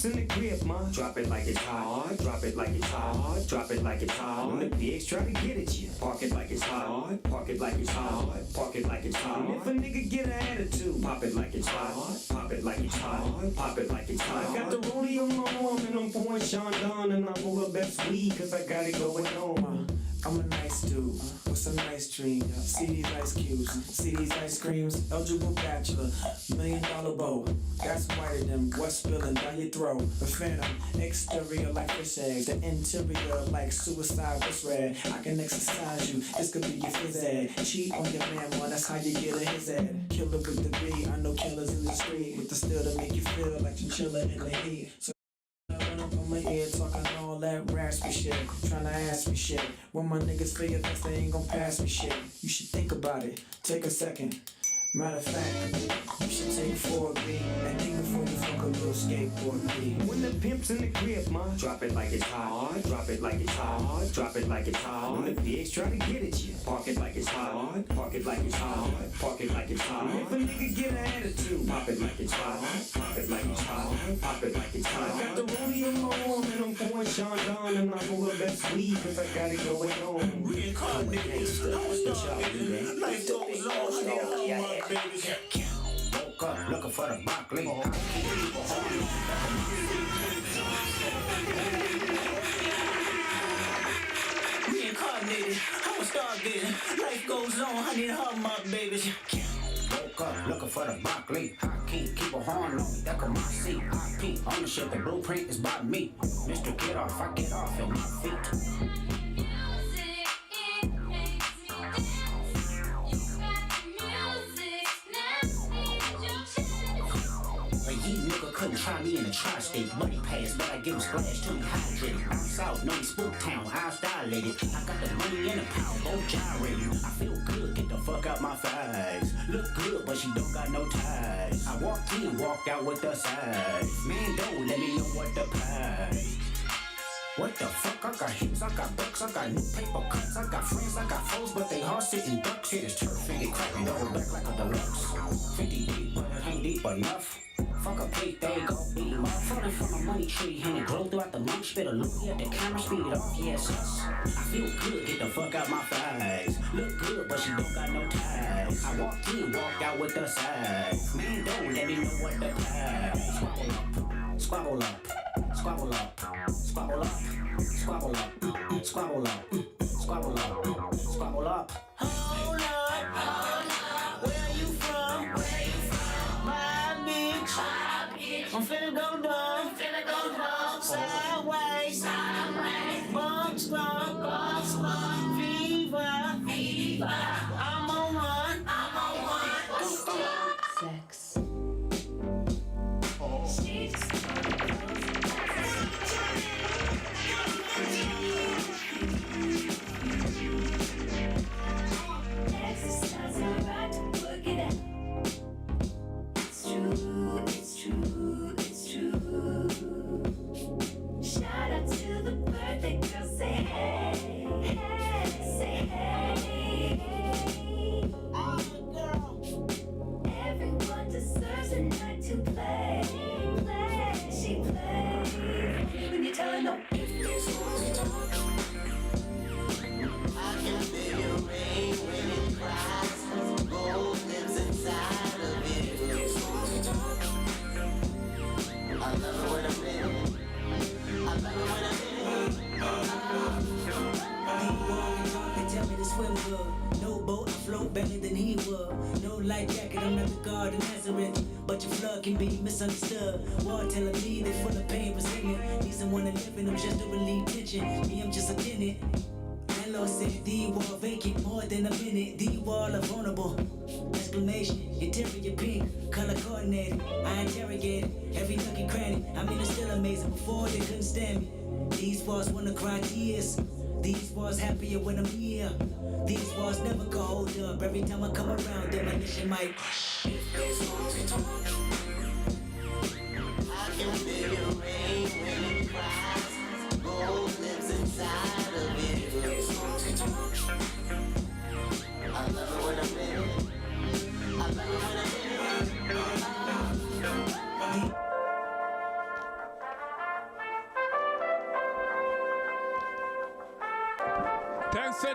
In the crib, ma. Drop it like it's hot. Drop it like it's hot. Drop it like it's hot. When the pigs try to get at you, park it like it's hot. Park it like it's hot. Park it like it's hot. And if a nigga get an attitude, pop it like it's hot. Pop it like it's hot. Pop it like it's hot. I got the rollie on my arm and I'm pouring Sean Don and I'm over best weed cause I got it going on. I'm a nice dude with some nice dreams. See these ice cubes, see these ice creams. Eligible bachelor, $1 million bow. Got some white in them, what's spilling down your throat? The phantom, exterior like fish eggs. The interior like suicide was red. I can exercise you, this could be your phys ed. Cheat on your man, man, that's how you get a his ed. Killer with the B, I know killers in the street. With the still to make you feel like chinchilla in the heat. So run up on my ear talking all that raspy shit. Tryna ask me shit. When my niggas figure that they ain't gon' pass me shit. You should think about it, take a second. Matter of fact, you should take 4B and think before you fuck a little skateboard B. When the pimp's in the crib, ma, drop it like it's hot. Drop it like it's hot. Drop it like it's hot. When the pigs try to get at you, park it like it's hot. Park it like it's hot. Park it like it's hot. If a nigga get an attitude, pop it like it's hot. Pop it like it's hot. Pop it like it's hot. I got the rollie on my arm and I'm pouring Sean Don and I'm over best weed cause I got it going on. Reincarnated, I'm a star, nigga. Life goes on, woke up looking for the broccoli. Reincarnated, I'm a stargazer. Life goes on, I need to hug my babies. Woke up looking for the broccoli. I can't keep a horn on me, that come my seat. IP ownership, the blueprint is by me. Mr. Get Off, I get off at my feet. Couldn't try me in a tri-state money pass, but I give him splash till he hydrated. I'm south, no spook town, eyes dilated. I got the money and the power, both gyrating. I feel good, get the fuck out my thighs. Look good, but she don't got no ties. I walked in, walked out with the size. Man, don't let me know what the price. What the fuck? I got hips, I got bucks, I got new paper cuts, I got friends, I got foes, but they all sitting ducks. Hit his turf and it cracking double back like a deluxe. 50 deep, but it ain't deep enough. Fuck a plate, there you go, beat him up. Falling from a money tree, and it grow throughout the lunch. Bit of loop, at the camera, speed it off, yes, us. I feel good, get the fuck out my thighs. Look good, but she don't got no ties. I walked in, walked out with the size. Man, don't let me know what the price. Squabble up, squabble up, squabble up, squabble up, squabble up, squabble up, squabble up. Hold up, where you from? My bitch, I'm finna go dumb, sideways, bump strong, fever, I'm on one, sex. misunderstood. War telling me they full of pain, resentment. Need someone to live in them just to relieve tension. Me, I'm just a tenant. Landlord said the wall vacant more than a minute. The wall are vulnerable. Exclamation, interior pink, color coordinated. I interrogated every nook and cranny. I mean, it's still amazing. Before they couldn't stand me. These walls wanna cry tears. These walls happier when I'm here. These walls never go hold up. Every time I come around, demolition might. If these walls talk, I can feel your rain when it cries. Gold lives inside of it. If these walls talk, I love it when I'm in it. I love it when I'm in it. Thanks to